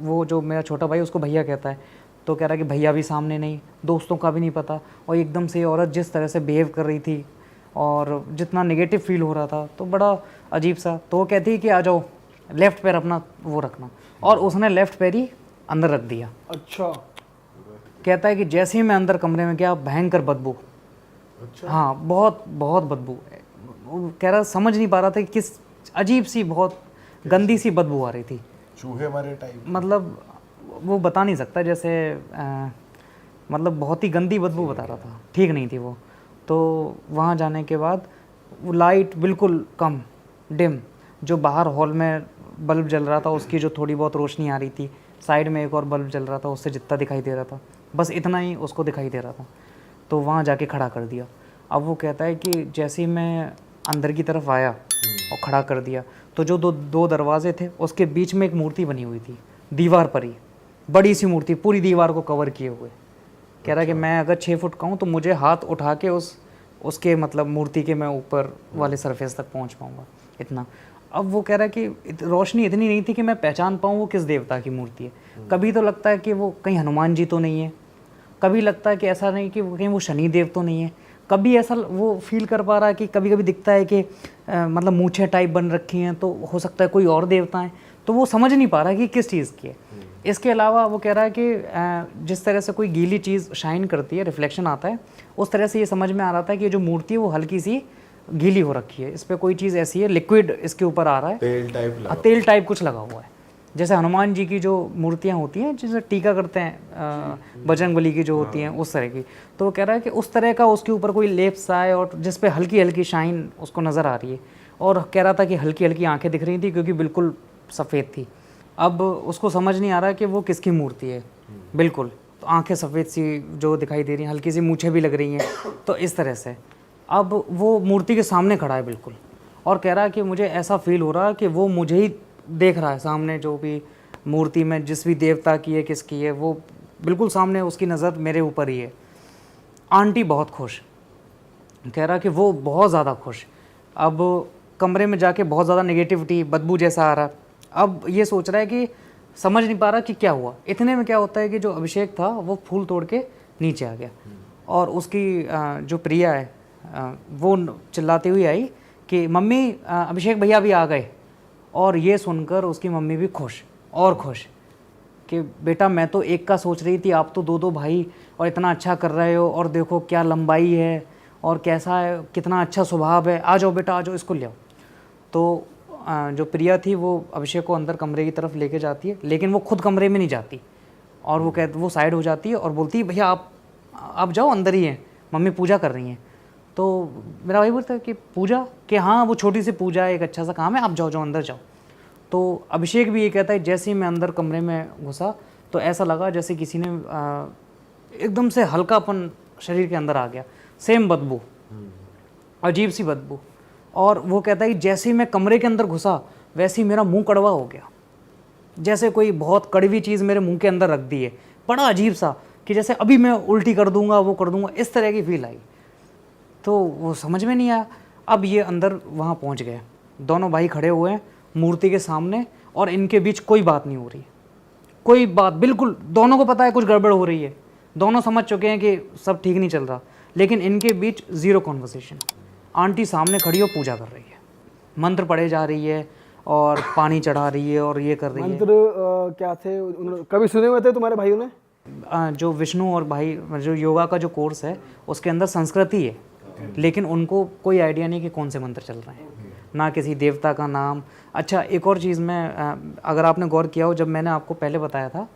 वो जो मेरा छोटा भाई उसको भैया कहता है, तो कह रहा है कि भैया भी सामने नहीं, दोस्तों का भी नहीं पता। और एकदम से औरत जिस तरह से बिहेव कर रही थी और जितना नेगेटिव फील हो रहा था, तो बड़ा अजीब सा। तो वो कहती है कि आ जाओ, लेफ़्ट पैर अपना वो रखना, और उसने लेफ़्ट पैर ही अंदर रख दिया। अच्छा। कहता है कि जैसे ही मैं अंदर कमरे में गया, भयंकर बदबू। अच्छा। हाँ, बहुत बहुत बदबू। वो कह रहा समझ नहीं पा रहा था कि किस अजीब सी बहुत गंदी सी बदबू आ रही थी, चूहे मरे टाइप। मतलब वो बता नहीं सकता, जैसे मतलब बहुत ही गंदी बदबू बता रहा था, ठीक नहीं थी वो। तो वहाँ जाने के बाद वो लाइट बिल्कुल कम, डिम, जो बाहर हॉल में बल्ब जल रहा था उसकी जो थोड़ी बहुत रोशनी आ रही थी, साइड में एक और बल्ब जल रहा था, उससे जितना दिखाई दे रहा था बस इतना ही उसको दिखाई दे रहा था। तो वहाँ जाके खड़ा कर दिया। अब वो कहता है कि जैसे ही मैं अंदर की तरफ आया और खड़ा कर दिया, तो जो दो दरवाजे थे उसके बीच में एक मूर्ति बनी हुई थी, दीवार पर ही बड़ी सी मूर्ति, पूरी दीवार को कवर किए हुए। कह रहा है कि मैं अगर 6 फुट का हूँ तो मुझे हाथ उठा के उसके मतलब मूर्ति के मैं ऊपर वाले सरफेस तक पहुँच पाऊँगा, इतना। अब वो कह रहा है कि रोशनी इतनी नहीं थी कि मैं पहचान पाऊँ वो किस देवता की मूर्ति है। कभी तो लगता है कि वो कहीं हनुमान जी तो नहीं है, कभी लगता है कि ऐसा नहीं कि कहीं वो शनि देव तो नहीं है, कभी ऐसा वो फील कर पा रहा है कि कभी कभी दिखता है कि मतलब मूछें टाइप बन रखी हैं, तो हो सकता है कोई और देवता है। तो वो समझ नहीं पा रहा है कि किस चीज़ की है। इसके अलावा वो कह रहा है कि जिस तरह से कोई गीली चीज़ शाइन करती है, रिफ्लेक्शन आता है, उस तरह से ये समझ में आ रहा था कि ये जो मूर्ति है वो हल्की सी गीली हो रखी है, इस पर कोई चीज़ ऐसी है, लिक्विड इसके ऊपर आ रहा है, तेल टाइप लगा। तेल टाइप कुछ लगा हुआ है। जैसे हनुमान जी की जो मूर्तियाँ होती हैं, जैसे टीका करते हैं बजरंगबली की जो होती हैं, उस तरह की। तो वो कह रहा है कि उस तरह का उसके ऊपर कोई लेप सा है और जिस पे हल्की हल्की शाइन उसको नज़र आ रही है। और कह रहा था कि हल्की हल्की आंखें दिख रही थी क्योंकि बिल्कुल सफ़ेद थी। अब उसको समझ नहीं आ रहा कि वो किसकी मूर्ति है, बिल्कुल। तो आंखें सफ़ेद सी जो दिखाई दे रही हैं, हल्की सी मूछें भी लग रही हैं, तो इस तरह से। अब वो मूर्ति के सामने खड़ा है बिल्कुल, और कह रहा है कि मुझे ऐसा फील हो रहा है कि वो मुझे ही देख रहा है सामने, जो भी मूर्ति में जिस भी देवता की है, किसकी है, वो बिल्कुल सामने, उसकी नज़र मेरे ऊपर ही है। आंटी बहुत खुश, कह रहा कि वो बहुत ज़्यादा खुश। अब कमरे में जाके बहुत ज़्यादा नेगेटिविटी, बदबू जैसा आ रहा। अब ये सोच रहा है कि समझ नहीं पा रहा कि क्या हुआ। इतने में क्या होता है कि जो अभिषेक था वो फूल तोड़ के नीचे आ गया, और उसकी जो प्रिया है वो चिल्लाती हुई आई कि मम्मी अभिषेक भैया भी आ गए। और ये सुनकर उसकी मम्मी भी खुश और खुश कि बेटा मैं तो एक का सोच रही थी, आप तो दो भाई और इतना अच्छा कर रहे हो, और देखो क्या लंबाई है और कैसा है, कितना अच्छा स्वभाव है, आ जाओ बेटा आ जाओ, इसको ले आओ। तो जो प्रिया थी वो अभिषेक को अंदर कमरे की तरफ लेके जाती है, लेकिन वो खुद कमरे में नहीं जाती, और वो साइड हो जाती है और बोलती है भैया आप जाओ, अंदर ही हैं, मम्मी पूजा कर रही हैं। तो मेरा भाई बोलता है कि पूजा, कि हाँ वो छोटी सी पूजा है, एक अच्छा सा काम है, आप जाओ अंदर जाओ। तो अभिषेक भी ये कहता है जैसे ही मैं अंदर कमरे में घुसा तो ऐसा लगा जैसे किसी ने एकदम से हल्कापन शरीर के अंदर आ गया, सेम बदबू, अजीब सी बदबू। और वो कहता है कि जैसे ही मैं कमरे के अंदर घुसा वैसे ही मेरा मुंह कड़वा हो गया, जैसे कोई बहुत कड़वी चीज़ मेरे मुंह के अंदर रख दी है, बड़ा अजीब सा, कि जैसे अभी मैं उल्टी कर दूंगा, वो कर दूंगा, इस तरह की फील आई। तो वो समझ में नहीं आया। अब ये अंदर वहाँ पहुँच गए, दोनों भाई खड़े हुए हैं मूर्ति के सामने, और इनके बीच कोई बात नहीं हो रही, कोई बात, बिल्कुल दोनों को पता है कुछ गड़बड़ हो रही है, दोनों समझ चुके हैं कि सब ठीक नहीं चल रहा, लेकिन इनके बीच ज़ीरो कॉन्वर्सेशन। आंटी सामने खड़ी हो पूजा कर रही है, मंत्र पढ़े जा रही है और पानी चढ़ा रही है और ये कर रही है। मंत्र क्या थे, कभी सुने हुए थे तुम्हारे भाइयों ने? जो विष्णु और भाई जो योगा का जो कोर्स है उसके अंदर संस्कृति है, लेकिन उनको कोई आइडिया नहीं कि कौन से मंत्र चल रहे हैं, ना किसी देवता का नाम। अच्छा, एक और चीज़ में अगर आपने गौर किया हो, जब मैंने आपको पहले बताया था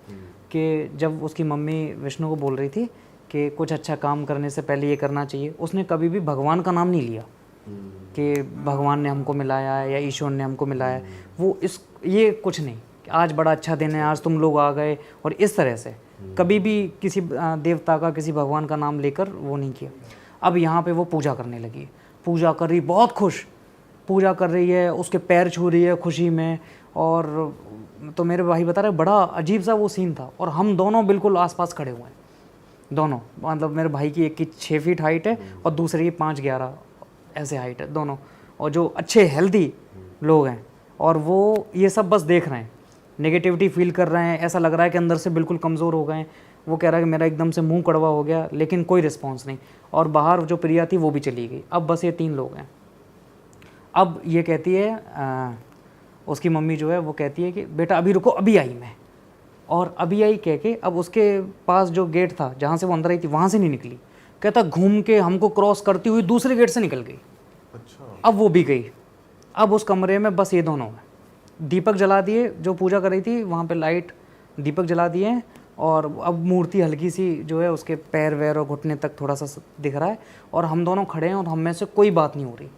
कि जब उसकी मम्मी विष्णु को बोल रही थी कि कुछ अच्छा काम करने से पहले ये करना चाहिए, उसने कभी भी भगवान का नाम नहीं लिया कि भगवान ने हमको मिलाया है या ईश्वर ने हमको मिलाया है। वो ये कुछ नहीं कि आज बड़ा अच्छा दिन है, आज तुम लोग आ गए, और इस तरह से कभी भी किसी देवता का, किसी भगवान का नाम लेकर वो नहीं किया। अब यहाँ पे वो पूजा करने लगी, पूजा कर रही, बहुत खुश पूजा कर रही है, उसके पैर छू रही है खुशी में। और तो मेरे भाई बता रहे बड़ा अजीब सा वो सीन था, और हम दोनों बिल्कुल आसपास खड़े हुए हैं, दोनों, मतलब मेरे भाई की एक की 6 फीट हाइट है और दूसरे की 5'11" ऐसे हाइट है दोनों, और जो अच्छे हेल्दी लोग हैं, और वो ये सब बस देख रहे हैं, नेगेटिविटी फील कर रहे हैं, ऐसा लग रहा है कि अंदर से बिल्कुल कमज़ोर हो गए हैं। वो कह रहा है कि मेरा एकदम से मुंह कड़वा हो गया, लेकिन कोई रिस्पॉन्स नहीं। और बाहर जो प्रिया थी वो भी चली गई। अब बस ये 3 लोग हैं। अब ये कहती है उसकी मम्मी जो है वो कहती है कि बेटा अभी रुको, अभी आई मैं। और अभी आई कह के अब उसके पास जो गेट था जहाँ से वो अंदर आई थी वहाँ से नहीं निकली, कहता घूम के हमको क्रॉस करती हुई दूसरे गेट से निकल गई। अच्छा। अब वो भी गई। अब उस कमरे में बस ये दोनों हैं। दीपक जला दिए, जो पूजा कर रही थी वहाँ पे लाइट दीपक जला दिए, और अब मूर्ति हल्की सी जो है उसके पैर वैर और घुटने तक थोड़ा सा दिख रहा है, और हम दोनों खड़े हैं और हम में से कोई बात नहीं हो रही।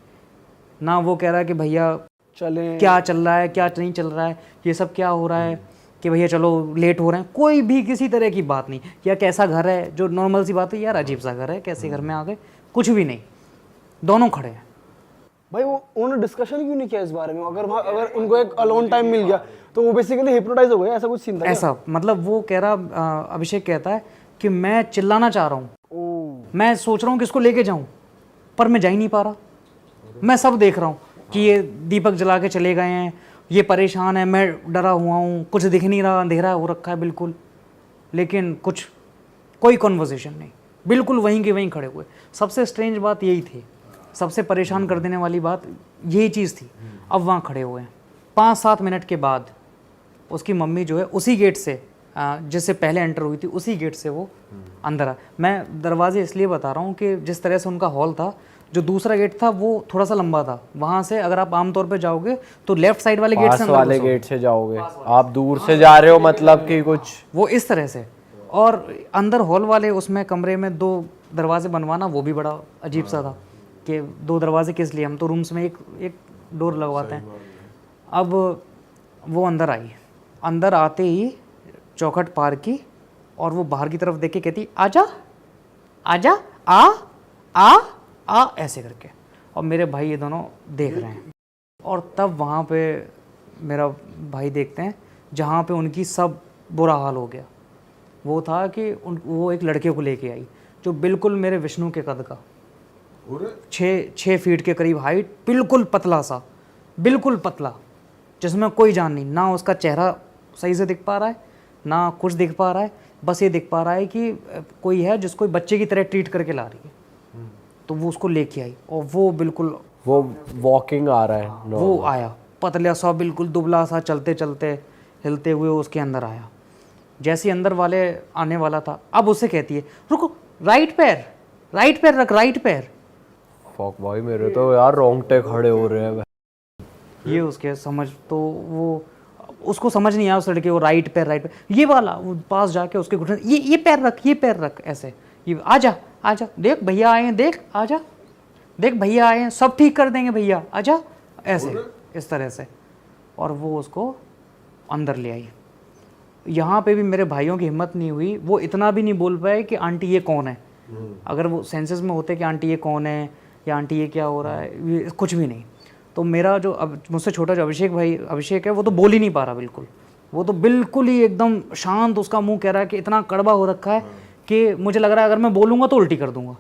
ना वो कह रहा है कि भैया चले क्या चल रहा है, क्या नहीं चल रहा है, ये सब क्या हो रहा है, कि भैया चलो लेट हो रहे हैं, कोई भी किसी तरह की बात नहीं। या कैसा घर है, जो नॉर्मल सी बात है, यार अजीब सा घर है, कैसे घर में आ गए, कुछ भी नहीं, दोनों खड़े हैं। भाई वो उन्होंने डिस्कशन क्यों नहीं किया इस बारे में? अगर उनको एक अलोन टाइम मिल गया तो वो बेसिकली हिप्नोटाइज हो गए, ऐसा कुछ सीन था क्या? ऐसा मतलब वो कह रहा, अभिषेक कहता है कि मैं चिल्लाना चाह रहा हूँ, मैं सोच रहा हूँ कि इसको लेके जाऊँ, पर मैं जा ही नहीं पा रहा। मैं सब देख रहा हूँ कि ये दीपक जला के चले गए हैं, ये परेशान है, मैं डरा हुआ हूँ, कुछ दिख नहीं रहा, अंधेरा हो रखा है बिल्कुल, लेकिन कोई कॉन्वर्सेशन नहीं, बिल्कुल वहीं के वहीं खड़े हुए। सबसे स्ट्रेंज बात यही थी, सबसे परेशान कर देने वाली बात यही चीज़ थी। अब वहाँ खड़े हुए हैं। 5-7 मिनट के बाद उसकी मम्मी जो है उसी गेट से जिससे पहले एंटर हुई थी, उसी गेट से वो अंदर आ। मैं दरवाजे इसलिए बता रहा हूँ कि जिस तरह से उनका हॉल था, जो दूसरा गेट था वो थोड़ा सा लंबा था, वहाँ से अगर आप आमतौर पे जाओगे तो लेफ्ट साइड वाले गेट से अंदर वाले गेट से जाओगे, आप दूर से जा रहे हो, मतलब कि कुछ वो इस तरह से। और अंदर हॉल वाले उसमें कमरे में 2 दरवाजे बनवाना वो भी बड़ा अजीब सा था कि 2 दरवाजे किस लिए, हम तो रूम्स में एक डोर लगवाते हैं। अब वो अंदर आई, अंदर आते ही चौखट पार की, और वो बाहर की तरफ देख के कहती आजा आजा, आ ऐसे करके, और मेरे भाई ये दोनों देख रहे हैं। और तब वहाँ पे मेरा भाई देखते हैं जहाँ पे उनकी सब बुरा हाल हो गया। वो था कि वो एक लड़के को लेके आई जो बिल्कुल मेरे विष्णु के कद का, 6 फीट के करीब हाइट, बिल्कुल पतला सा, बिल्कुल पतला, जिसमें कोई जान नहीं, ना उसका चेहरा सही से दिख पा रहा है, ना कुछ दिख पा रहा है, बस ये दिख पा रहा है कि कोई है जिसको बच्चे की तरह ट्रीट करके ला रही है। तो वो उसको लेके आई, और वो बिल्कुल वो वॉकिंग आ रहा है, वो आया पतला सा, बिल्कुल दुबला सा, चलते चलते हिलते हुए उसके अंदर आया। जैसे ही अंदर वाले आने वाला था, अब उससे कहती है रुको, राइट पैर रख, राइट पैर। फॉक भाई, मेरे तो यार रोंगटे खड़े हो रहे हैं। ये उसके समझ, तो वो उसको समझ नहीं आया उस लड़के को, राइट पैर, ये वाला। वो पास जाके उसके घुटने, ये पैर रख ऐसे, ये आजा देख भैया आए हैं, देख भैया आए हैं, सब ठीक कर देंगे भैया, आजा, ऐसे इस तरह से। और वो उसको अंदर ले आई। यहाँ पे भी मेरे भाइयों की हिम्मत नहीं हुई, वो इतना भी नहीं बोल पाए कि आंटी ये कौन है। अगर वो सेंसेस में होते कि आंटी ये कौन है या आंटी ये क्या हो रहा है, ये कुछ भी नहीं। तो मेरा जो अब मुझसे छोटा जो अभिषेक है, वो तो बोल ही नहीं पा रहा बिल्कुल। वो तो बिल्कुल ही एकदम शांत, उसका मुंह कह रहा है कि इतना कड़वा हो रखा है कि मुझे लग रहा है अगर मैं बोलूँगा तो उल्टी कर दूंगा,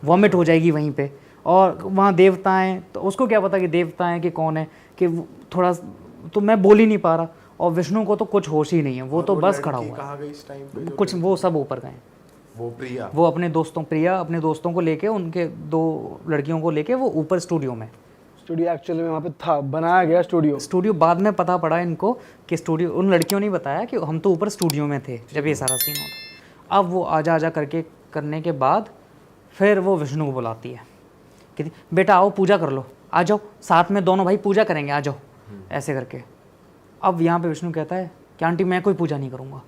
वॉमिट हो जाएगी वहीं पे। और वहाँ देवता हैं, तो उसको क्या पता कि देवता हैं कि कौन है, कि थोड़ा, तो मैं बोल ही नहीं पा रहा। और विष्णु को तो कुछ होश ही नहीं है, वो तो बस खड़ा हुआ है। कुछ वो सब ऊपर गए, वो अपने दोस्तों को लेके, उनके 2 लड़कियों को लेके वो ऊपर स्टूडियो में। स्टूडियो एक्चुअली में वहाँ पे था, बनाया गया स्टूडियो बाद में पता पड़ा इनको कि स्टूडियो, उन लड़कियों ने बताया कि हम तो ऊपर स्टूडियो में थे जब ये सारा सीन होता। अब वो आजा आजा करके करने के बाद फिर वो विष्णु को बुलाती है कि बेटा आओ पूजा कर लो, आ जाओ साथ में दोनों भाई पूजा करेंगे, आ जाओ, ऐसे करके। अब यहाँ पे विष्णु कहता है कि आंटी मैं कोई पूजा नहीं करूँगा।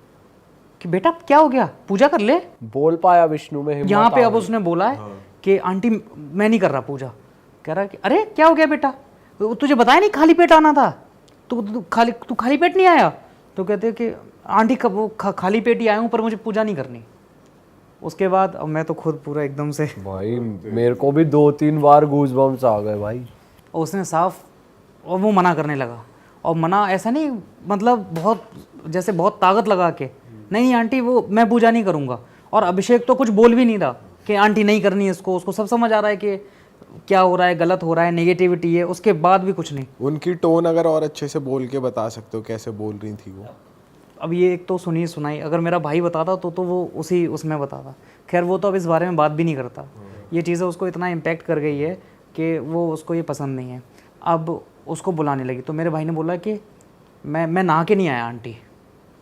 कि बेटा क्या हो गया, पूजा कर ले। बोल पाया विष्णु में हिम्मत यहाँ पे आ अब गई। उसने बोला है कि आंटी मैं नहीं कर रहा पूजा। कह रहा है कि अरे क्या हो गया बेटा, तुझे बताया नहीं खाली पेट आना था, तू खाली पेट नहीं आया। तो कहते हैं कि आंटी कब वो खाली पेट ही आया हूँ पर मुझे पूजा नहीं करनी। उसके बाद अब मैं तो खुद पूरा एकदम से भाई मेरे को भी 2-3 बार गूज़बम्प्स आ गए भाई। और उसने साफ और वो मना करने लगा। और मना ऐसा नहीं मतलब बहुत जैसे बहुत ताकत लगा के, नहीं आंटी वो मैं पूजा नहीं करूँगा। और अभिषेक तो कुछ बोल भी नहीं रहा कि आंटी नहीं करनी है इसको, उसको सब समझ आ रहा है कि क्या हो रहा है, गलत हो रहा है, नेगेटिविटी है, उसके बाद भी कुछ नहीं। उनकी टोन अगर और अच्छे से बोल के बता सकते हो कैसे बोल रही थी वो? अब ये एक तो सुनी सुनाई, अगर मेरा भाई बताता तो वो उसी उसमें बताता। खैर वो तो अब इस बारे में बात भी नहीं करता। ये चीज़ें उसको इतना इम्पेक्ट कर गई है कि वो उसको ये पसंद नहीं है। अब उसको बुलाने लगी तो मेरे भाई ने बोला कि मैं नहा के नहीं आया आंटी,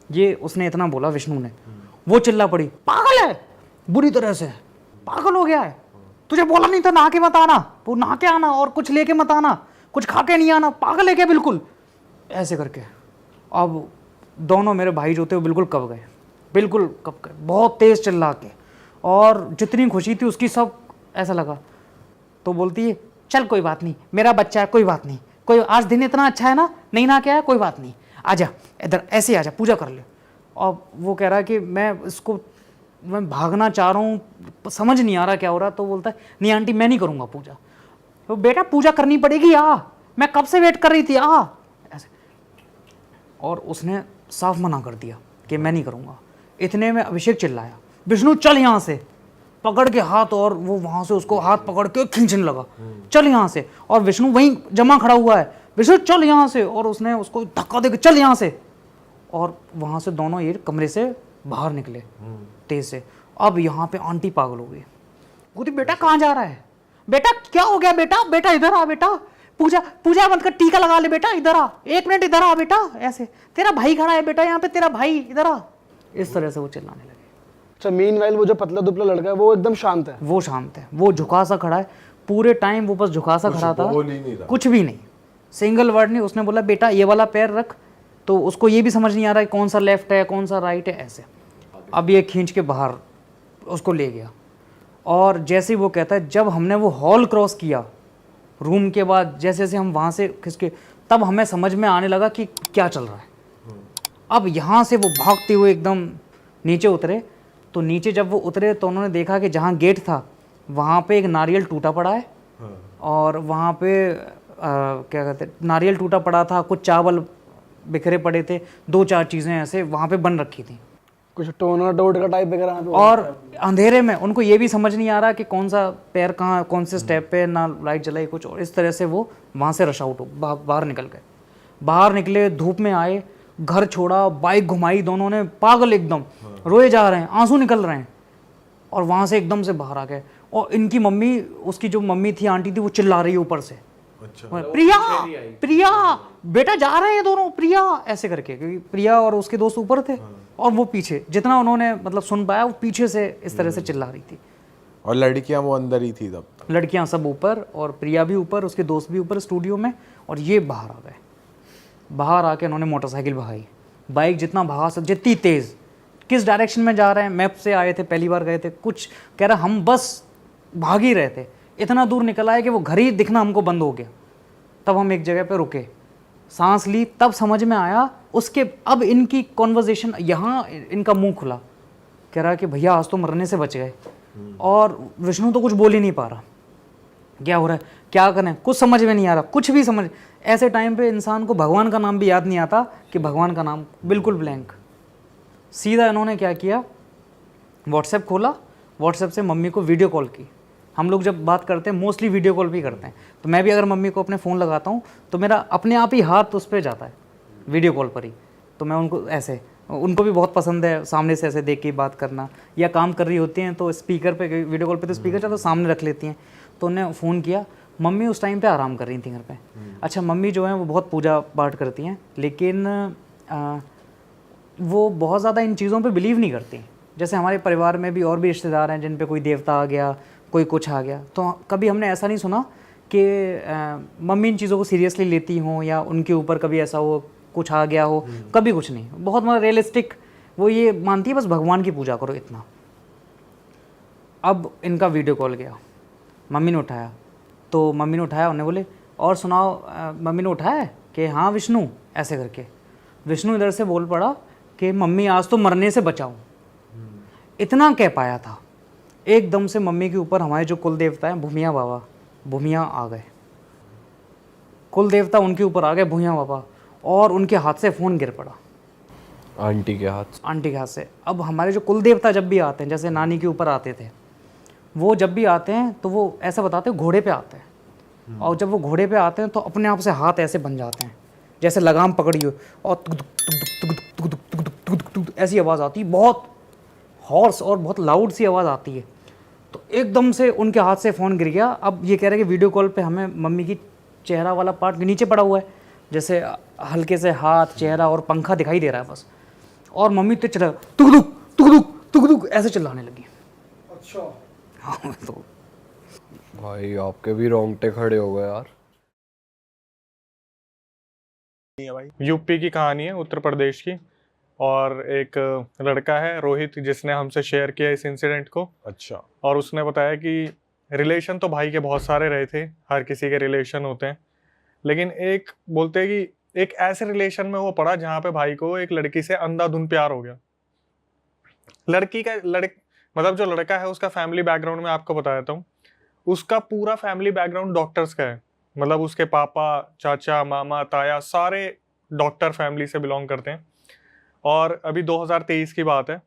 ये उसने इतना बोला विष्णु ने। वो चिल्ला पड़ी, पागल है, बुरी तरह से पागल हो गया है, तुझे बोला नहीं था नहा के मत आना, वो नहा के आना और कुछ लेके मत आना, कुछ खा के नहीं आना, पागल है क्या बिल्कुल, ऐसे करके। अब दोनों मेरे भाई जो थे वो बिल्कुल कब गए, बिल्कुल कब गए, बहुत तेज़ चिल्ला के। और जितनी खुशी थी उसकी सब ऐसा लगा। तो बोलती है चल कोई बात नहीं, मेरा बच्चा है, कोई बात नहीं, कोई आज दिन इतना अच्छा है ना, नहीं ना क्या है, कोई बात नहीं, आजा इधर ऐसे आजा पूजा कर ले। और वो कह रहा है कि मैं भागना चाह रहा हूँ, समझ नहीं आ रहा क्या हो रहा। तो बोलता है नहीं आंटी मैं नहीं करूँगा पूजा। तो बेटा पूजा करनी पड़ेगी, आ, मैं कब से वेट कर रही थी, आ, ऐसे। और उसने साफ मना कर दिया कि मैं नहीं करूँगा। इतने में अभिषेक चिल्लाया, विष्णु चल यहाँ से, पकड़ के हाथ, और वो वहाँ से उसको हाथ पकड़ के खींचने लगा, चल यहाँ से। और विष्णु वहीं जमा खड़ा हुआ है, विष्णु चल यहाँ से, और उसने उसको धक्का देकर चल यहाँ से। और वहाँ से दोनों ये कमरे से बाहर निकले तेज से। अब यहाँ पे आंटी पागल हो गई, बोलती बेटा कहाँ जा रहा है, बेटा क्या हो गया, बेटा बेटा इधर आ, बेटा पूजा मत कर, टीका लगा ले बेटा, इधर आ, 1 मिनट इधर आ बेटा, ऐसे तेरा भाई खड़ा है बेटा यहाँ पे, तेरा भाई इधर आ। इस तरह से वो चिल्लाने लगे। अच्छा मीनवाइल वो जो पतला दुबला लड़का है वो एकदम शांत है? वो शांत है, वो झुका सा खड़ा है पूरे टाइम, वो बस झुका सा खड़ा था, कुछ भी नहीं, सिंगल वर्ड नहीं। उसने बोला बेटा ये वाला पैर रख, तो उसको ये भी समझ नहीं आ रहा है कौन सा लेफ्ट है कौन सा राइट है, ऐसे। अब ये खींच के बाहर उसको ले गया। और जैसे ही वो कहता है जब हमने वो हॉल क्रॉस किया रूम के बाद, जैसे जैसे हम वहाँ से खिसके, तब हमें समझ में आने लगा कि क्या चल रहा है। अब यहाँ से वो भागते हुए एकदम नीचे उतरे। तो नीचे जब वो उतरे तो उन्होंने देखा कि जहाँ गेट था वहाँ पे एक नारियल टूटा पड़ा है, और वहाँ पे क्या कहते हैं, नारियल टूटा पड़ा था, कुछ चावल बिखरे पड़े थे, 2-4 चीज़ें ऐसे वहाँ पे बन रखी थी, कुछ टोना डोट का टाइप वगैरह। और अंधेरे में उनको ये भी समझ नहीं आ रहा कि कौन सा पैर कहाँ, कौन से स्टेप पे, ना लाइट जलाई कुछ। और इस तरह से वो वहाँ से रश आउट हो बाहर निकल गए। बाहर निकले, धूप में आए, घर छोड़ा, बाइक घुमाई, दोनों ने पागल एकदम रोए जा रहे हैं, आंसू निकल रहे हैं। और वहाँ से एकदम से बाहर आ गए। और इनकी मम्मी, उसकी जो मम्मी थी, आंटी थी, वो चिल्ला रही है ऊपर से, प्रिया प्रिया बेटा जा रहे हैं दोनों, प्रिया, ऐसे करके, क्योंकि प्रिया और उसके दोस्त ऊपर थे और वो पीछे, जितना उन्होंने मतलब सुन पाया वो पीछे से इस तरह से चिल्ला रही थी। और लड़कियां वो अंदर ही थी तब? लड़कियां सब ऊपर, और प्रिया भी ऊपर, उसके दोस्त भी ऊपर स्टूडियो में। और ये बाहर आ गए। बाहर आके उन्होंने मोटरसाइकिल भगाई, बाइक जितना भगा सकते, जितनी तेज़, किस डायरेक्शन में जा रहे हैं, मैप से आए थे, पहली बार गए थे, कुछ कह रहा हम बस भाग ही रहे थे, इतना दूर निकल आए कि वो घर ही दिखना हमको बंद हो गया। तब हम एक जगह पे रुके, सांस ली, तब समझ में आया। उसके अब इनकी कॉन्वर्जेशन, यहाँ इनका मुंह खुला, कह रहा कि भैया आज तो मरने से बच गए। और विष्णु तो कुछ बोल ही नहीं पा रहा, क्या हो रहा है, क्या करें, कुछ समझ में नहीं आ रहा, कुछ भी समझ। ऐसे टाइम पे इंसान को भगवान का नाम भी याद नहीं आता कि भगवान का नाम, बिल्कुल ब्लैंक। सीधा इन्होंने क्या किया, व्हाट्सएप खोला, व्हाट्सएप से मम्मी को वीडियो कॉल की। हम लोग जब बात करते हैं मोस्टली वीडियो कॉल भी करते हैं, तो मैं भी अगर मम्मी को अपने फ़ोन लगाता हूँ तो मेरा अपने आप ही हाथ उस पर जाता है वीडियो कॉल पर ही। तो मैं उनको ऐसे, उनको भी बहुत पसंद है सामने से ऐसे देख के बात करना, या काम कर रही होती हैं तो स्पीकर पे, वीडियो कॉल पे तो स्पीकर चलता, तो सामने रख लेती हैं। तो उन्हें फ़ोन किया, मम्मी उस टाइम पे आराम कर रही थी घर पे। अच्छा, मम्मी जो है वो बहुत पूजा पाठ करती हैं, लेकिन वो बहुत ज़्यादा इन चीज़ों पे बिलीव नहीं करती। जैसे हमारे परिवार में भी और भी रिश्तेदार हैं जिन पे कोई देवता आ गया, कोई कुछ आ गया, तो कभी हमने ऐसा नहीं सुना कि मम्मी इन चीज़ों को सीरियसली लेती हों या उनके ऊपर कभी ऐसा हो कुछ आ गया हो, कभी कुछ नहीं। बहुत मतलब रियलिस्टिक वो ये मानती है, बस भगवान की पूजा करो इतना। अब इनका वीडियो कॉल गया, मम्मी ने उठाया, तो मम्मी ने उठाया, उन्हें बोले और सुनाओ, मम्मी ने उठाया कि हाँ विष्णु, ऐसे करके विष्णु इधर से बोल पड़ा कि मम्मी आज तो मरने से बचाओ। इतना कह पाया था, एकदम से मम्मी के ऊपर हमारे जो कुल देवता हैं भूमिया बाबा, भूमिया आ गए, कुल देवता उनके ऊपर आ गए भूमिया बाबा, और उनके हाथ से फ़ोन गिर पड़ा, आंटी के हाथ आंटी के हाथ से। अब हमारे जो कुल देवता जब भी आते हैं, जैसे नानी के ऊपर आते थे, वो जब भी आते हैं तो वो ऐसा बताते हैं घोड़े पे आते हैं, और जब वो घोड़े पे आते हैं तो अपने आप से हाथ ऐसे बन जाते हैं जैसे लगाम पकड़ी हो, और तुक तुक तुक तुक तुक तुक तुक तुक तुक तुक तुक ऐसी आवाज़ आती है, बहुत हॉर्स और बहुत लाउड सी आवाज़ आती है। तो एकदम से उनके हाथ से फ़ोन गिर गया। अब ये कह रहे हैं कि वीडियो कॉल पे हमें मम्मी की चेहरा वाला पार्ट नीचे पड़ा हुआ है, जैसे हल्के से हाथ, चेहरा और पंखा दिखाई दे रहा है बस, और मम्मी तो चला तुक तुक तुक तुक तुक तुक ऐसे चिल्लाने लगी। अच्छा। हाँ तो भाई आपके भी रोंगटे खड़े हो गए यार। यूपी की कहानी है, उत्तर प्रदेश की, और एक लड़का है रोहित जिसने हमसे शेयर किया इस इंसिडेंट को। अच्छा। और उसने बताया कि रिलेशन तो भाई के बहुत सारे रहे थे, हर किसी के रिलेशन होते हैं, लेकिन एक बोलते हैं कि एक ऐसे रिलेशन में वो पड़ा जहाँ पे भाई को एक लड़की से अंधाधुंध प्यार हो गया। लड़की का मतलब जो लड़का है उसका फैमिली बैकग्राउंड में आपको बता देता हूँ, उसका पूरा फैमिली बैकग्राउंड डॉक्टर्स का है। मतलब उसके पापा, चाचा, मामा, ताया सारे डॉक्टर फैमिली से बिलोंग करते हैं। और अभी 2023 की बात है,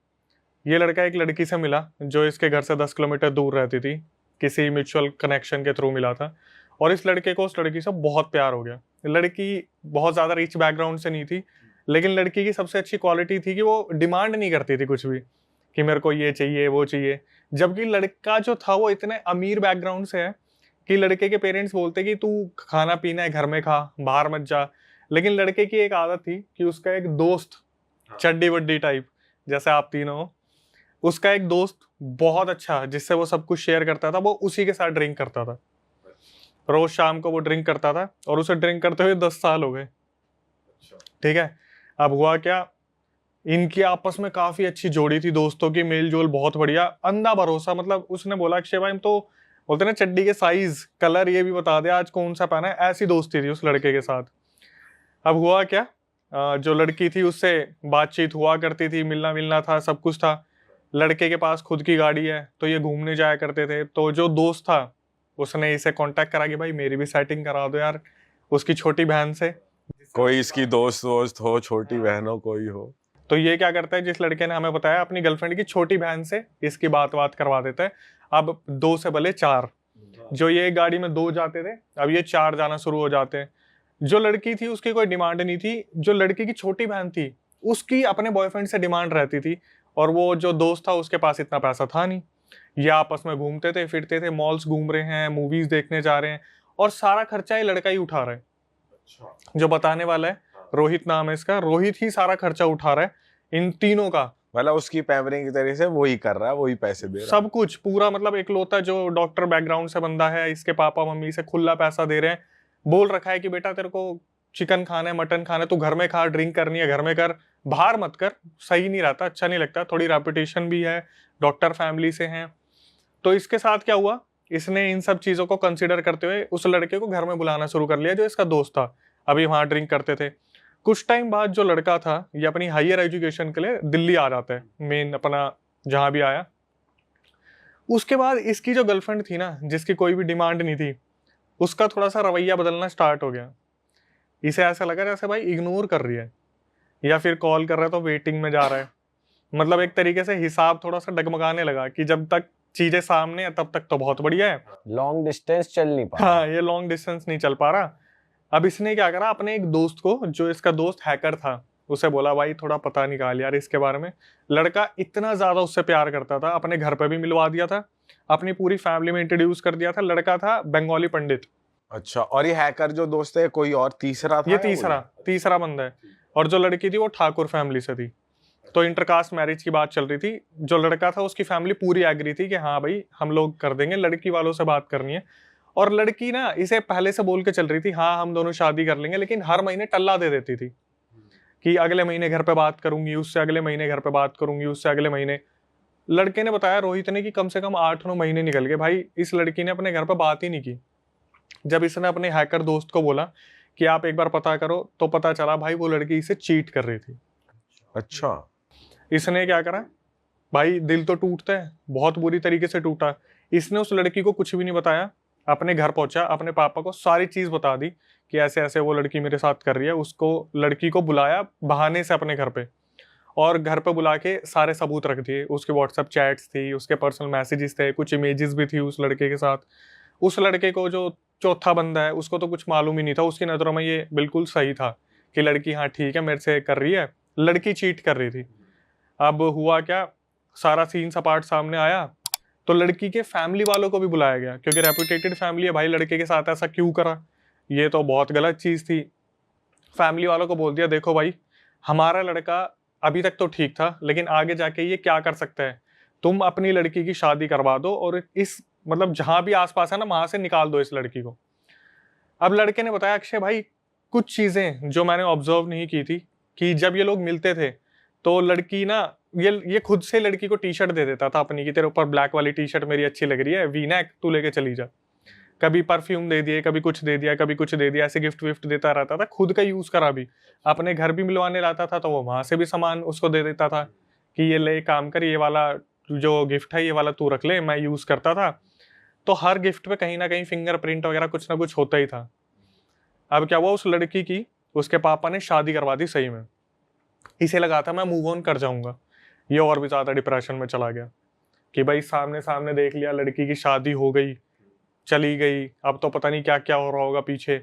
ये लड़का एक लड़की से मिला जो इसके घर से 10 किलोमीटर दूर रहती थी, किसी म्यूचुअल कनेक्शन के थ्रू मिला था, और इस लड़के को उस लड़की से बहुत प्यार हो गया। लड़की बहुत ज़्यादा रिच बैकग्राउंड से नहीं थी, लेकिन लड़की की सबसे अच्छी क्वालिटी थी कि वो डिमांड नहीं करती थी कुछ भी कि मेरे को ये चाहिए वो चाहिए, जबकि लड़का जो था वो इतने अमीर बैकग्राउंड से है कि लड़के के पेरेंट्स बोलते कि तू खाना पीना है घर में खा, बाहर मत जा। लेकिन लड़के की एक आदत थी कि उसका एक दोस्त, चड्डी वड्डी टाइप जैसे आप तीनों हो, उसका एक दोस्त बहुत अच्छा जिससे वो सब कुछ शेयर करता था, वो उसी के साथ ड्रिंक करता था। रोज शाम को वो ड्रिंक करता था और उसे ड्रिंक करते हुए 10 साल हो गए। ठीक है, अब हुआ क्या, इनकी आपस में काफी अच्छी जोड़ी थी, दोस्तों की मेल जोल बहुत बढ़िया, अंधा भरोसा। मतलब उसने बोला अक्षय भाई तो बोलते ना चड्डी के साइज, कलर ये भी बता दे आज कौन सा पहना है, ऐसी दोस्ती थी उस लड़के के साथ। अब हुआ क्या, जो लड़की थी उससे बातचीत हुआ करती थी, मिलना मिलना था, सब कुछ था। लड़के के पास खुद की गाड़ी है तो ये घूमने जाया करते थे। तो जो दोस्त था उसने इसे कांटेक्ट करा कि भाई मेरी भी सेटिंग करा दो यार उसकी छोटी बहन से, कोई इसकी दोस्त हो, छोटी बहन हो, कोई हो। तो ये क्या करता है, जिस लड़के ने हमें बताया अपनी गर्लफ्रेंड की छोटी बहन से इसकी बात करवा देता है। अब 2 से भले 4, जो ये एक गाड़ी में 2 जाते थे अब ये 4 जाना शुरू हो जाते हैं। जो लड़की थी उसकी कोई डिमांड नहीं थी, जो लड़की की छोटी बहन थी उसकी अपने बॉयफ्रेंड से डिमांड रहती थी, और वो जो दोस्त था उसके पास इतना पैसा था नहीं। ये आपस में घूमते थे फिरते थे, मॉल्स घूम रहे हैं, मूवीज देखने जा रहे हैं, और सारा खर्चा ये लड़का ही उठा रहा है। जो बताने वाला है, रोहित नाम है इसका, रोहित ही सारा खर्चा उठा रहा है इन तीनों का। मतलब उसकी पैम्परिंग की तरीके से वही कर रहा है, वही पैसे दे रहा है, सब कुछ पूरा। मतलब इकलौता जो डॉक्टर बैकग्राउंड से बंदा है, इसके पापा मम्मी से खुला पैसा दे रहे हैं, बोल रखा है कि बेटा तेरे को चिकन खाना है, मटन खाना है, तू घर में खा, ड्रिंक करनी है घर में कर, बाहर मत कर, सही नहीं रहता, अच्छा नहीं लगता। थोड़ी रेपुटेशन भी है, डॉक्टर फैमिली से हैं। तो इसके साथ क्या हुआ, इसने इन सब चीज़ों को कंसिडर करते हुए उस लड़के को घर में बुलाना शुरू कर लिया जो इसका दोस्त था, अभी वहाँ ड्रिंक करते थे। कुछ टाइम बाद जो लड़का था ये अपनी हायर एजुकेशन के लिए दिल्ली आ जाता है, मेन अपना जहाँ भी आया। उसके बाद इसकी जो गर्लफ्रेंड थी ना, जिसकी कोई भी डिमांड नहीं थी, उसका थोड़ा सा रवैया बदलना स्टार्ट हो गया। इसे ऐसा लगा जैसे भाई इग्नोर कर रही है, या फिर कॉल कर रहा है तो वेटिंग में जा रहा है। मतलब एक तरीके से हिसाब थोड़ा सा डगमगाने लगा कि जब तक चीजें सामने है तब तक तो बहुत बढ़िया है, लॉन्ग डिस्टेंस चल नहीं पा हाँ ये लॉन्ग डिस्टेंस नहीं चल पा रहा। अब इसने क्या करा, अपने एक दोस्त को, जो इसका दोस्त हैकर था, उसे बोला भाई थोड़ा पता निकाल यार इसके बारे में। लड़का इतना ज्यादा उससे प्यार करता था, अपने घर पे भी मिलवा दिया था, अपनी पूरी फैमिली में इंट्रोड्यूस कर दिया था। लड़का था बंगाली पंडित। अच्छा, और ये हैकर जो दोस्त है कोई और तीसरा था? ये तीसरा बंदा है। और जो लड़की थी वो ठाकुर फैमिली से थी। तो इंटरकास्ट मैरिज की बात चल रही थी। जो लड़का था उसकी फैमिली पूरी एग्री थी कि हाँ भाई हम लोग कर देंगे, लड़की वालों से बात करनी है। और लड़की ना इसे पहले से बोल के चल रही थी हाँ हम दोनों शादी कर लेंगे, लेकिन हर महीने टल्ला दे देती थी कि अगले महीने घर पे बात करूंगी, उससे अगले महीने घर पे बात करूंगी, उससे अगले महीने। लड़के ने बताया रोहित ने कि कम से कम 8-9 महीने निकल गए भाई, इस लड़की ने अपने घर पे बात ही नहीं की। जब इसने अपने हैकर दोस्त को बोला कि आप एक बार पता करो, तो पता चला भाई वो लड़की इसे चीट कर रही थी। अच्छा। इसने क्या करा भाई, दिल तो टूटता है, बहुत बुरी तरीके से टूटा। इसने उस लड़की को कुछ भी नहीं बताया, अपने घर पहुंचा, अपने पापा को सारी चीज बता दी कि ऐसे ऐसे वो लड़की मेरे साथ कर रही है। उसको लड़की को बुलाया बहाने से अपने घर पे, और घर पे बुला के सारे सबूत रख दिए। उसके व्हाट्सएप चैट्स थी, उसके पर्सनल मैसेजेस थे, कुछ इमेजेस भी थी उस लड़के के साथ। उस लड़के को जो चौथा बंदा है उसको तो कुछ मालूम ही नहीं था, उसकी नज़रों में ये बिल्कुल सही था कि लड़की हाँ ठीक है मेरे से कर रही है, लड़की चीट कर रही थी। अब हुआ क्या, सारा सीन सपाट सामने आया, तो लड़की के फैमिली वालों को भी बुलाया गया, क्योंकि रेपुटेटेड फैमिली है भाई, लड़के के साथ ऐसा क्यों करा, ये तो बहुत गलत चीज़ थी। फैमिली वालों को बोल दिया देखो भाई, हमारा लड़का अभी तक तो ठीक था, लेकिन आगे जाके ये क्या कर सकता है, तुम अपनी लड़की की शादी करवा दो और इस मतलब जहां भी आसपास है ना वहां से निकाल दो इस लड़की को। अब लड़के ने बताया अक्षय भाई कुछ चीजें जो मैंने ऑब्जर्व नहीं की थी, कि जब ये लोग मिलते थे तो लड़की ना ये खुद से लड़की को टी शर्ट दे देता था अपनी, कि तेरे ऊपर ब्लैक वाली टी शर्ट मेरी अच्छी लग रही है, वी नेक तू लेके चली जा। कभी परफ्यूम दे दिए, कभी कुछ दे दिया, कभी कुछ दे दिया, ऐसे गिफ्ट विफ्ट देता रहता था। खुद का यूज करा भी, अपने घर भी मिलवाने लाता था तो वो वहां से भी सामान उसको दे देता था कि ये ले काम कर, ये वाला जो गिफ्ट है ये वाला तू रख ले, मैं यूज करता था। तो हर गिफ्ट पे कहीं ना कहीं फिंगरप्रिंट वगैरह कुछ ना कुछ होता ही था। अब क्या हुआ, उस लड़की की उसके पापा ने शादी करवा दी सही में। इसे लगा था मैं मूव ऑन कर जाऊंगा, ये और भी ज्यादा डिप्रेशन में चला गया कि भाई सामने सामने देख लिया, लड़की की शादी हो गई, चली गई, अब तो पता नहीं क्या क्या हो रहा होगा पीछे।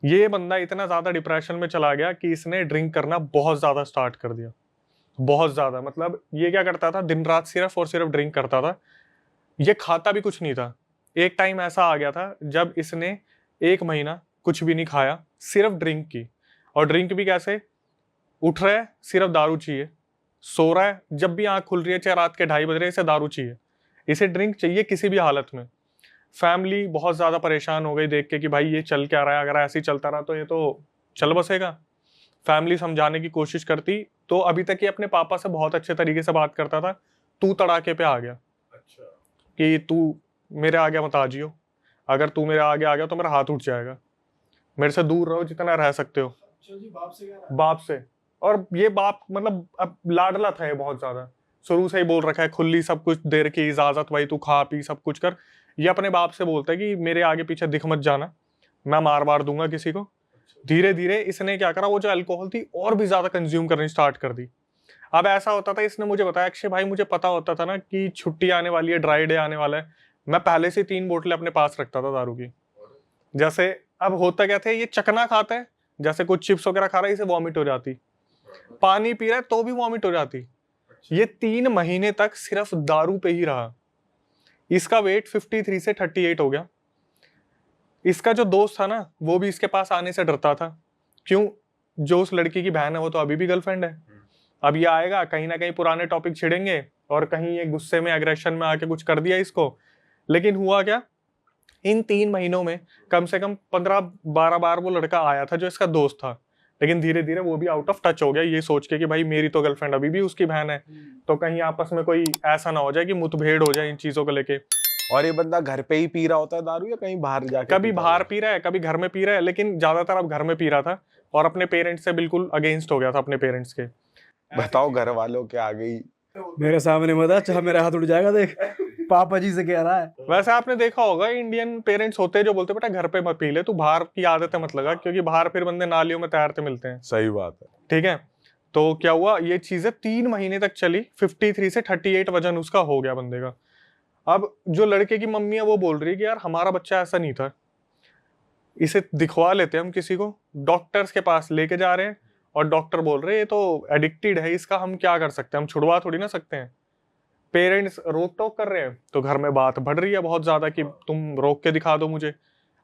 ये बंदा इतना ज्यादा डिप्रेशन में चला गया कि इसने ड्रिंक करना बहुत ज्यादा स्टार्ट कर दिया, बहुत ज्यादा। मतलब ये क्या करता था, दिन रात सिर्फ और सिर्फ ड्रिंक करता था, ये खाता भी कुछ नहीं था। एक टाइम ऐसा आ गया था जब इसने 1 महीना कुछ भी नहीं खाया, सिर्फ ड्रिंक की। और ड्रिंक भी कैसे, उठ रहा है सिर्फ दारू चाहिए, सो रहा है जब भी आंख खुल रही है चाहे रात के 2:30 बज रहे, इसे दारू चाहिए, इसे ड्रिंक चाहिए किसी भी हालत में। फैमिली बहुत ज्यादा परेशान हो गई देख के कि भाई ये चल क्या रहा है, अगर ऐसे ही चलता रहा तो ये तो चल बसेगा। फैमिली समझाने की कोशिश करती, तो अभी तक ये अपने पापा से बहुत अच्छे तरीके से बात करता था, तू तड़ाके पे आ गया। अच्छा। कि तू मेरे आगे मत आ जियो, अगर तू मेरे आगे आ गया तो मेरा हाथ उठ जाएगा, मेरे से दूर रहो जितना रह सकते हो। बाप से। और ये बाप मतलब अब लाडला था ये बहुत ज्यादा, शुरू से ही बोल रखा है, खुली सब कुछ दे रखी इजाजत, भाई तू खा पी सब कुछ कर। ये अपने बाप से बोलता है कि मेरे आगे पीछे दिख मत जाना, मैं मार दूंगा किसी को। धीरे धीरे इसने क्या करा, वो जो अल्कोहल थी और भी ज्यादा कंज्यूम करनी स्टार्ट कर दी। अब ऐसा होता था, इसने मुझे बताया अक्षय भाई मुझे पता होता था ना कि छुट्टी आने वाली है, ड्राई डे आने वाला है, मैं पहले से 3 बोतलें अपने पास रखता था दारू की। जैसे अब होता क्या था, ये चकना खाता है, जैसे कुछ चिप्स वगैरह खा रहा है इसे वॉमिट हो जाती, पानी पी रहा है तो भी वॉमिट हो जाती। ये 3 महीने तक सिर्फ दारू पे ही रहा। इसका वेट 53 से 38 हो गया। इसका जो दोस्त था ना वो भी इसके पास आने से डरता था, क्यों, जो उस लड़की की बहन है वो तो अभी भी गर्लफ्रेंड है। अब ये आएगा, कहीं ना कहीं पुराने टॉपिक छिड़ेंगे और कहीं ये गुस्से में एग्रेशन में आके कुछ कर दिया इसको। लेकिन हुआ क्या, इन 3 महीनों में कम से कम 15-12 बार वो लड़का आया था जो इसका दोस्त था, लेकिन धीरे धीरे वो भी आउट ऑफ टच हो गया, ये सोच के कि भाई मेरी तो गर्लफ्रेंड अभी भी उसकी बहन है, तो कहीं आपस में कोई ऐसा ना हो जाए कि मुठभेड़ हो जाए इन चीजों को लेके। और ये बंदा घर पे ही पी रहा होता है दारू या कहीं बाहर जाके? कभी बाहर पी रहा है, कभी घर में पी रहा है, लेकिन ज्यादातर अब घर में पी रहा था और अपने पेरेंट्स से बिल्कुल अगेंस्ट हो गया था अपने पेरेंट्स के। बताओ घर वालों के आ गई, मेरे सामने मत आ, चाहे मेरा हाथ उठ जाएगा, देख पापा जी से कह रहा है। वैसे आपने देखा होगा इंडियन पेरेंट्स होते हैं जो बोलते बेटा घर पे मत पी ले, तू बाहर की आदतें मत लगा, क्योंकि बाहर फिर बंदे नालियों में तैरते मिलते हैं। सही बात है। ठीक है, तो क्या हुआ, ये चीजें 3 महीने तक चली, 53 से 38 वजन उसका हो गया बंदे का। अब जो लड़के की मम्मी है वो बोल रही है कि यार हमारा बच्चा ऐसा नहीं था, इसे दिखवा लेते हैं हम किसी को, डॉक्टर्स के पास लेके जा रहे हैं और डॉक्टर बोल रहे हैं ये तो एडिक्टेड है, इसका हम क्या कर सकते हैं, हम छुड़वा थोड़ी ना सकते हैं। पेरेंट्स रोक टोक कर रहे हैं तो घर में बात बढ़ रही है बहुत ज्यादा कि तुम रोक के दिखा दो मुझे।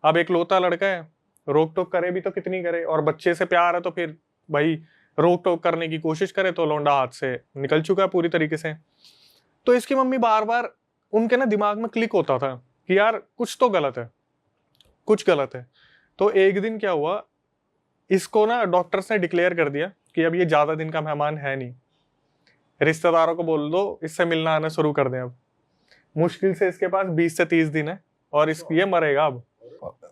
अब एक लौता लड़का है, रोक टोक करे भी तो कितनी करे, और बच्चे से प्यार है तो फिर भाई रोक टोक करने की कोशिश करे तो लौंडा हाथ से निकल चुका है पूरी तरीके से। तो इसकी मम्मी बार बार उनके ना दिमाग में क्लिक होता था कि यार कुछ तो गलत है, कुछ गलत है। तो एक दिन क्या हुआ, इसको ना डॉक्टर्स ने डिक्लेयर कर दिया कि अब ये ज्यादा दिन का मेहमान है नहीं, रिश्तेदारों को बोल दो इससे मिलना आना शुरू कर दें। अब मुश्किल से इसके पास 20 से 30 दिन है और ये मरेगा अब।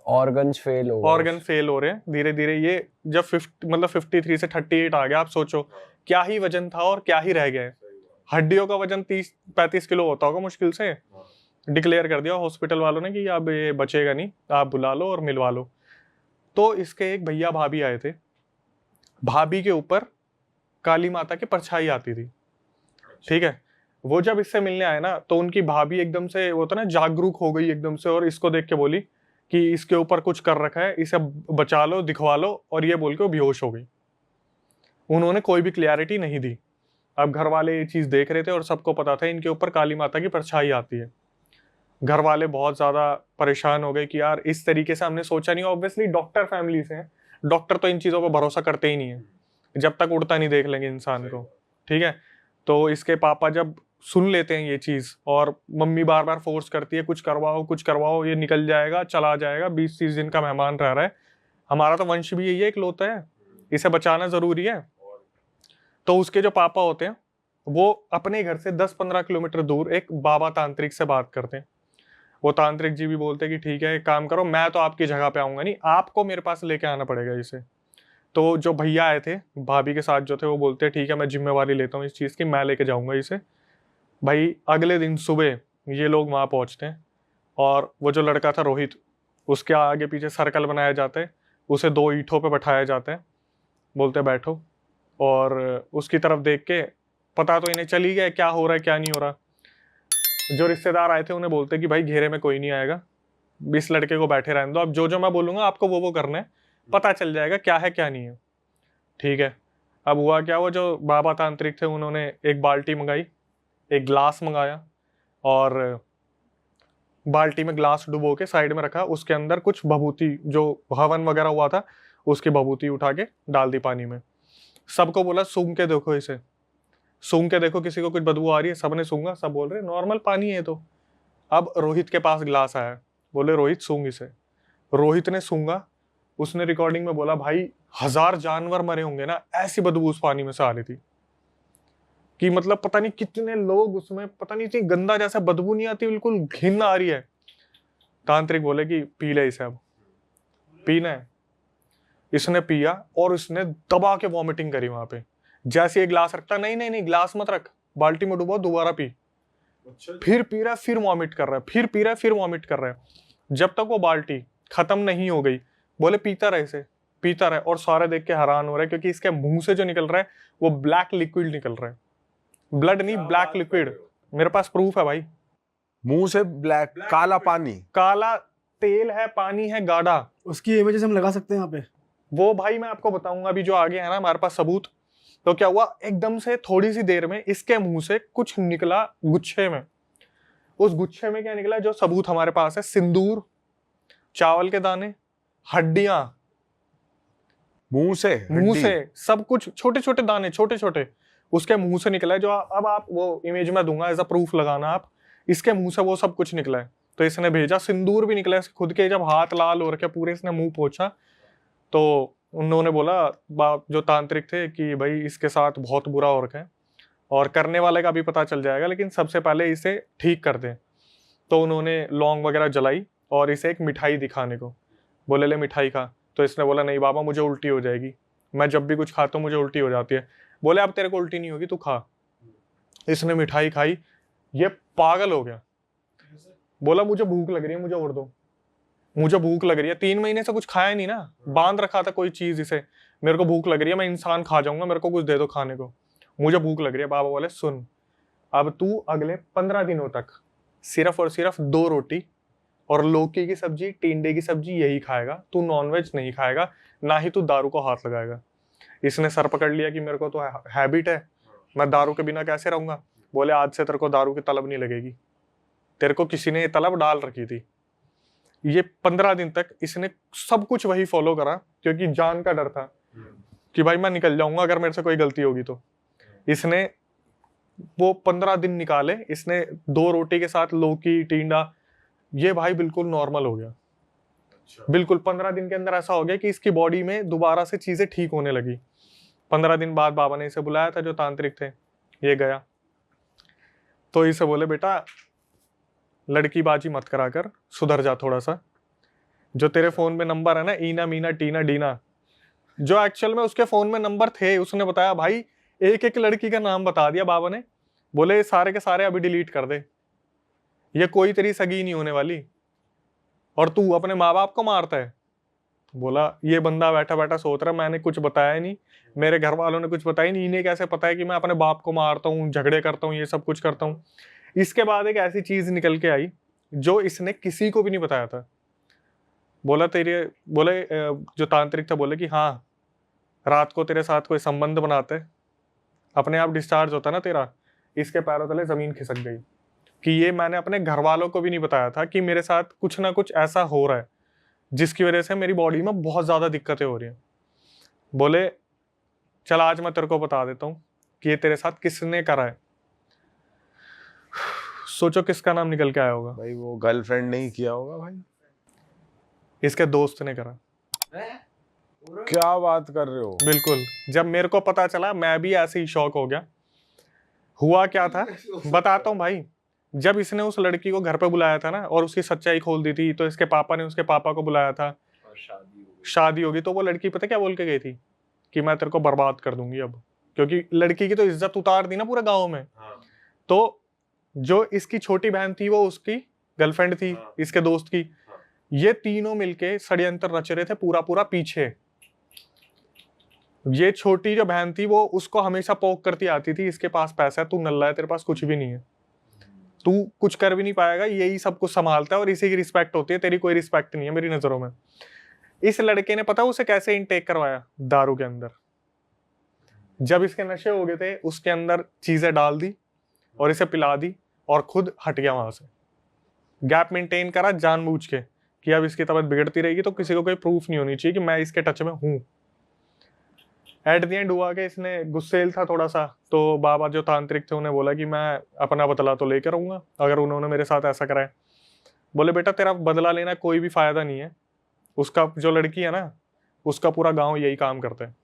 ऑर्गन्स फेल हो ऑर्गन फेल हो रहे हैं धीरे धीरे। ये जब 53 से 38 आ गया, आप सोचो क्या ही वजन था और क्या ही रह गया है। हड्डियों का वजन 30-35 किलो होता होगा मुश्किल से। डिक्लेयर कर दिया हॉस्पिटल वालों ने कि अब ये बचेगा नहीं, आप बुला लो और मिलवा लो। तो इसके एक भैया भाभी आए थे, भाभी के ऊपर काली माता की परछाई आती थी, ठीक है। वो जब इससे मिलने आए ना तो उनकी भाभी एकदम से वो था ना जागरूक हो गई एकदम से, और इसको देख के बोली कि इसके ऊपर कुछ कर रखा है, इसे बचा लो, दिखवा लो, और ये बोल के वो बेहोश हो गई। उन्होंने कोई भी क्लियरिटी नहीं दी। अब घर वाले ये चीज देख रहे थे और सबको पता था इनके ऊपर काली माता की परछाई आती है। घर वाले बहुत ज्यादा परेशान हो गए कि यार इस तरीके से हमने सोचा नहीं। ऑब्वियसली डॉक्टर फैमिली से हैं, डॉक्टर तो इन चीजों पर भरोसा करते ही नहीं है जब तक उड़ता नहीं देख लेंगे इंसान को, ठीक है। तो इसके पापा जब सुन लेते हैं ये चीज और मम्मी बार बार फोर्स करती है कुछ करवाओ, ये निकल जाएगा, चला जाएगा, 20-30 दिन का मेहमान रह रहा है, हमारा तो वंश भी यही है, इकलौता है, इसे बचाना जरूरी है। तो उसके जो पापा होते हैं वो अपने घर से 10-15 किलोमीटर दूर एक बाबा तांत्रिक से बात करते हैं। वो तांत्रिक जी भी बोलते हैं कि ठीक है एक काम करो, मैं तो आपकी जगह पे आऊंगा नहीं, आपको मेरे पास लेके आना पड़ेगा इसे। तो जो भैया आए थे भाभी के साथ जो थे वो बोलते हैं ठीक है मैं जिम्मेवारी लेता हूँ इस चीज़ की, मैं लेके जाऊंगा इसे। भाई अगले दिन सुबह ये लोग वहाँ पहुँचते हैं और वो जो लड़का था रोहित, उसके आगे पीछे सर्कल बनाया जाता है, उसे 2 ईंटों पे बैठाया जाता है, बोलते बैठो, और उसकी तरफ देख के पता तो इन्हें चली गया क्या हो रहा है क्या नहीं हो रहा। जो रिश्तेदार आए थे उन्हें बोलते कि भाई घेरे में कोई नहीं आएगा, इस लड़के को बैठे रहने दो, अब जो मैं बोलूँगा आपको वो करना है, पता चल जाएगा क्या है क्या नहीं है, ठीक है। अब हुआ क्या, वो जो बाबा तांत्रिक थे उन्होंने एक बाल्टी मंगाई, एक ग्लास मंगाया, और बाल्टी में ग्लास डुबो के साइड में रखा, उसके अंदर कुछ भभूति जो हवन वगैरह हुआ था उसकी भभूति उठा के डाल दी पानी में। सबको बोला सूंघ के देखो इसे, सूंघ के देखो किसी को कुछ बदबू आ रही है, सबने सूंघा, सब बोल रहे नॉर्मल पानी है। तो अब रोहित के पास ग्लास आया, बोले रोहित सूंघ इसे। रोहित ने सूंघा, उसने रिकॉर्डिंग में बोला भाई 1000 जानवर मरे होंगे ना, ऐसी बदबू उस पानी में से आ रही थी कि मतलब पता नहीं कितने लोग उसमें, पता नहीं इतनी गंदा जैसा बदबू नहीं आती, बिल्कुल घिन आ रही है। तांत्रिक बोले कि पी ले इसे, अब पीना है। इसने पिया और उसने दबा के वॉमिटिंग करी वहां पे। जैसे ये ग्लास रखता, नहीं ग्लास मत रख, बाल्टी में डुबो, दोबारा पी। फिर पी रहा है, फिर वॉमिट कर रहा है, फिर पी रहा है, फिर वॉमिट कर रहा है, जब तक वो बाल्टी खत्म नहीं हो गई। बोले पीता रहे इसे, पीता रहे। और सारे देख के हैरान हो रहे हैं क्योंकि इसके मुंह से जो निकल रहा है वो ब्लैक लिक्विड निकल रहा है, ब्लड नहीं ब्लैक लिक्विड। मेरे पास प्रूफ है भाई, मुंह से ब्लैक काला पानी, काला तेल है, पानी है गाढ़ा। उसकी इमेजेस हम लगा सकते हैं यहाँ पे, वो भाई मैं आपको बताऊंगा अभी जो आगे है ना हमारे पास सबूत। तो क्या हुआ, एकदम से थोड़ी सी देर में इसके मुंह से कुछ निकला गुच्छे में। उस गुच्छे में क्या निकला, जो सबूत हमारे पास है, सिंदूर, चावल के दाने, हड्डियां, मुंह से सब कुछ, छोटे छोटे दाने, छोटे छोटे उसके मुंह से निकला है। जो अब आप वो इमेज में दूंगा एज अ प्रूफ लगाना आप, इसके मुंह से वो सब कुछ निकला है। तो इसने भेजा, सिंदूर भी निकला है खुद के, जब हाथ लाल हो रखे पूरे, इसने मुंह पोंछा तो उन्होंने बोला जो तांत्रिक थे कि भाई इसके साथ बहुत बुरा हो रखा है और करने वाले का भी पता चल जाएगा, लेकिन सबसे पहले इसे ठीक कर दें। तो उन्होंने लौंग वगैरह जलाई और इसे एक मिठाई दिखाने को बोले, ले मिठाई खा। तो इसने बोला नहीं बाबा मुझे उल्टी हो जाएगी, मैं जब भी कुछ खाता हूँ मुझे उल्टी हो जाती है। बोले अब तेरे को उल्टी नहीं होगी, तू खा। इसने मिठाई खाई, ये पागल हो गया, बोला मुझे भूख लग रही है, मुझे और दो, मुझे भूख लग रही है। 3 महीने से कुछ खाया नहीं ना, बांध रखा था कोई चीज इसे, मेरे को भूख लग रही है, मैं इंसान खा जाऊंगा, मेरे को कुछ दे दो खाने को, मुझे भूख लग रही है। बाबा बोले सुन, अब तू अगले 15 दिनों तक सिर्फ और सिर्फ 2 रोटी और लौकी की सब्जी, टिंडे की सब्जी यही खाएगा, तू नॉनवेज नहीं खाएगा, ना ही तू दारू को हाथ लगाएगा। इसने सर पकड़ लिया कि मेरे को तो हैबिट है, मैं दारू के बिना कैसे रहूंगा। बोले आज से तेरे को दारू की तलब नहीं लगेगी, तेरे को किसी ने ये तलब डाल रखी थी। ये 15 दिन तक इसने सब कुछ वही फॉलो करा क्योंकि जान का डर था। कि भाई मैं निकल जाऊंगा अगर मेरे से कोई गलती होगी तो। इसने वो 15 दिन निकाले, इसने 2 रोटी के साथ लौकी टींडा, ये भाई बिल्कुल नॉर्मल हो गया। बिल्कुल 15 दिन के अंदर ऐसा हो गया कि इसकी बॉडी में दोबारा से चीजें ठीक होने लगी। 15 दिन बाद बाबा ने इसे बुलाया था, जो तांत्रिक थे, ये गया तो इसे बोले बेटा लड़की बाजी मत करा कर, सुधर जा थोड़ा सा। जो तेरे फोन में नंबर है ना, ईना मीना टीना डीना, जो एक्चुअल में उसके फोन में नंबर थे, उसने बताया भाई एक एक लड़की का नाम बता दिया बाबा ने। बोले सारे के सारे अभी डिलीट कर दे, ये कोई तेरी सगी नहीं होने वाली, और तू अपने माँ बाप को मारता है। बोला ये बंदा बैठा बैठा सोच रहा मैंने कुछ बताया नहीं, मेरे घर वालों ने कुछ बताया नहीं, इन्हें कैसे पता है कि मैं अपने बाप को मारता हूँ, झगड़े करता हूँ, ये सब कुछ करता हूँ। इसके बाद एक ऐसी चीज निकल के आई जो इसने किसी को भी नहीं बताया था। बोले जो तांत्रिक था बोले कि हाँ रात को तेरे साथ कोई संबंध बनाते, अपने आप डिस्चार्ज होता ना तेरा। इसके पैरों तले जमीन खिसक गई कि ये मैंने अपने घर वालों को भी नहीं बताया था कि मेरे साथ कुछ ना कुछ ऐसा हो रहा है जिसकी वजह से मेरी बॉडी में बहुत ज्यादा दिक्कतें हो रही हैं। बोले चल आज मैं तेरे को बता देता हूँ कि ये तेरे साथ किसने करा है। सोचो किसका नाम निकल के आया होगा। भाई वो गर्लफ्रेंड नहीं किया होगा भाई, इसके दोस्त ने करा। क्या बात कर रहे हो? बिल्कुल, जब मेरे को पता चला मैं भी ऐसे ही शॉक हो गया। हुआ क्या था बताता हूँ भाई। जब इसने उस लड़की को घर पे बुलाया था ना और उसकी सच्चाई खोल दी थी, तो इसके पापा ने उसके पापा को बुलाया था, शादी होगी। तो वो लड़की पता क्या बोल के गई थी कि मैं तेरे को बर्बाद कर दूंगी अब, क्योंकि लड़की की तो इज्जत उतार दी ना पूरे गाँव में। तो जो इसकी छोटी बहन थी वो उसकी गर्लफ्रेंड थी, इसके दोस्त की। ये तीनों मिलके षड्यंत्र रच रहे थे पूरा पूरा पीछे। ये छोटी जो बहन थी वो उसको हमेशा पोक करती आती थी, इसके पास पैसा है, तू नल्ला है, तेरे पास कुछ भी नहीं है, तू कुछ कर भी नहीं पाएगा, यही सब कुछ संभालता है और इसी की रिस्पेक्ट होती है, तेरी कोई रिस्पेक्ट नहीं है मेरी नजरों में। इस लड़के ने पता उसे कैसे इनटेक करवाया? दारू के अंदर। जब इसके नशे हो गए थे उसके अंदर चीजें डाल दी और इसे पिला दी और खुद हट गया वहां से। गैप मेंटेन करा जानबूझ के कि अब इसकी तबीयत बिगड़ती रहेगी तो किसी को कोई प्रूफ नहीं होनी चाहिए कि मैं इसके टच में हूं। एट द एंड हुआ कि इसने गुस्सेल था थोड़ा सा, तो बाबा जो तांत्रिक थे उन्हें बोला कि मैं अपना बदला तो लेकर आऊंगा अगर उन्होंने मेरे साथ ऐसा करा है। बोले बेटा तेरा बदला लेना कोई भी फायदा नहीं है, उसका जो लड़की है ना उसका पूरा गांव यही काम करते हैं,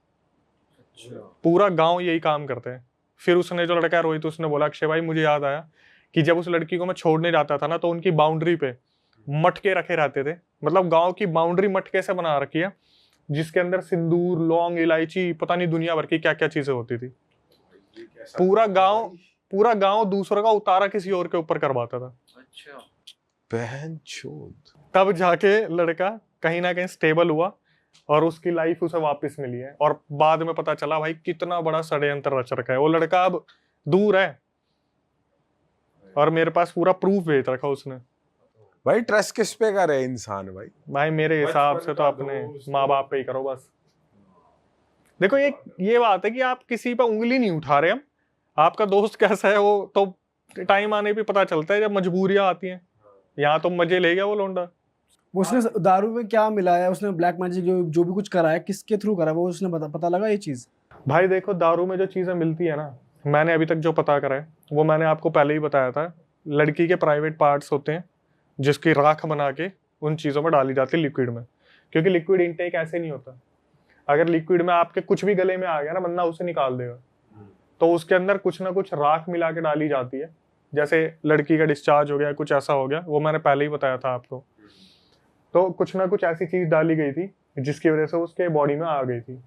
पूरा गांव यही काम करते हैं। फिर उसने जो लड़का है रोहित, उसने बोला अक्षय भाई मुझे याद आया कि जब उस लड़की को मैं छोड़ने जाता था ना तो उनकी बाउंड्री पे मटके रखे रहते थे, मतलब गांव की बाउंड्री मटके से बना रखी है जिसके अंदर सिंदूर, लौंग, इलायची, पता नहीं दुनिया भर की क्या क्या चीजें होती थी। पूरा गांव दूसरों का उतारा किसी और के ऊपर करवाता था। अच्छा बहन चोद। तब जाके लड़का कहीं ना कहीं स्टेबल हुआ और उसकी लाइफ उसे वापस मिली है। और बाद में पता चला भाई कितना बड़ा षड्यंत्र रच रखा है। वो लड़का अब दूर है और मेरे पास पूरा प्रूफ भेज रखा उसने। भाई ट्रस्ट किस पे करे इंसान भाई मेरे हिसाब से तो अपने माँ बाप पे ही करो बस। देखो ये बात है कि आप किसी पे उंगली नहीं उठा रहे, हम आपका दोस्त कैसा है वो तो टाइम आने पे पता चलता है जब मजबूरियां आती हैं। यहाँ तो मजे ले गया वो लौंडा। उसने दारू में क्या मिलाया, उसने ब्लैक मैजिक जो भी कुछ करा है किसके थ्रू करा वो उसने पता लगा ये चीज? भाई देखो दारू में जो चीजें मिलती है ना, मैंने अभी तक जो पता करा है वो मैंने आपको पहले ही बताया था। लड़की के प्राइवेट पार्ट्स होते हैं जिसकी राख बना के उन चीजों में डाली जाती है लिक्विड में, क्योंकि लिक्विड इनटेक ऐसे नहीं होता। अगर लिक्विड में आपके कुछ भी गले में आ गया ना बंदा उसे निकाल देगा, तो उसके अंदर कुछ ना कुछ राख मिला के डाली जाती है। जैसे लड़की का डिस्चार्ज हो गया, कुछ ऐसा हो गया, वो मैंने पहले ही बताया था आपको। तो कुछ ना कुछ ऐसी चीज डाली गई थी जिसकी वजह से उसके बॉडी में आ गई थी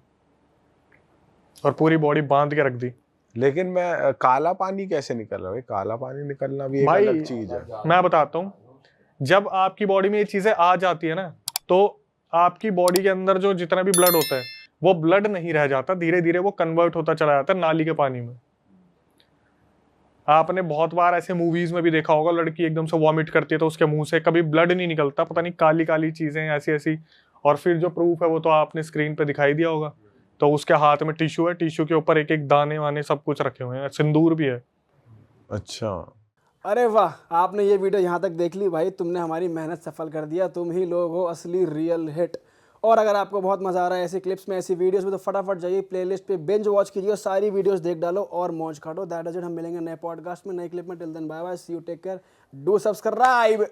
और पूरी बॉडी बांध के रख दी। लेकिन मैं काला पानी कैसे निकल रहा है? काला पानी निकलना भी एक अलग चीज है। मैं बताता हूँ, जब आपकी बॉडी में ये चीजें आ जाती है ना तो आपकी बॉडी के अंदर जो जितना भी ब्लड होता है वो ब्लड नहीं रह जाता, धीरे धीरे वो कन्वर्ट होता चला जाता है नाली के पानी में। आपने बहुत बार ऐसे मूवीज में भी देखा होगा, लड़की एकदम से वॉमिट करती है तो उसके मुंह से कभी ब्लड नहीं निकलता, पता नहीं काली काली चीजें ऐसी ऐसी। और फिर जो प्रूफ है वो तो आपने स्क्रीन पे दिखाई दिया होगा। तो उसके हाथ में टिश्यू है, टिश्यू के ऊपर एक एक दाने वाने सब कुछ रखे हुए हैं, सिंदूर भी है। अच्छा अरे वाह, आपने ये वीडियो यहाँ तक देख ली भाई, तुमने हमारी मेहनत सफल कर दिया। तुम ही लोग हो असली रियल हिट। और अगर आपको बहुत मजा आ रहा है ऐसी क्लिप्स में, ऐसी वीडियोस में, तो फटाफट जाइए प्लेलिस्ट पे बिंज वॉच कीजिए, सारी वीडियोस देख डालो और मौज काटो। That is it. हम मिलेंगे नए पॉडकास्ट में, नए क्लिप में। Till then bye bye, see you, take care, do subscribe.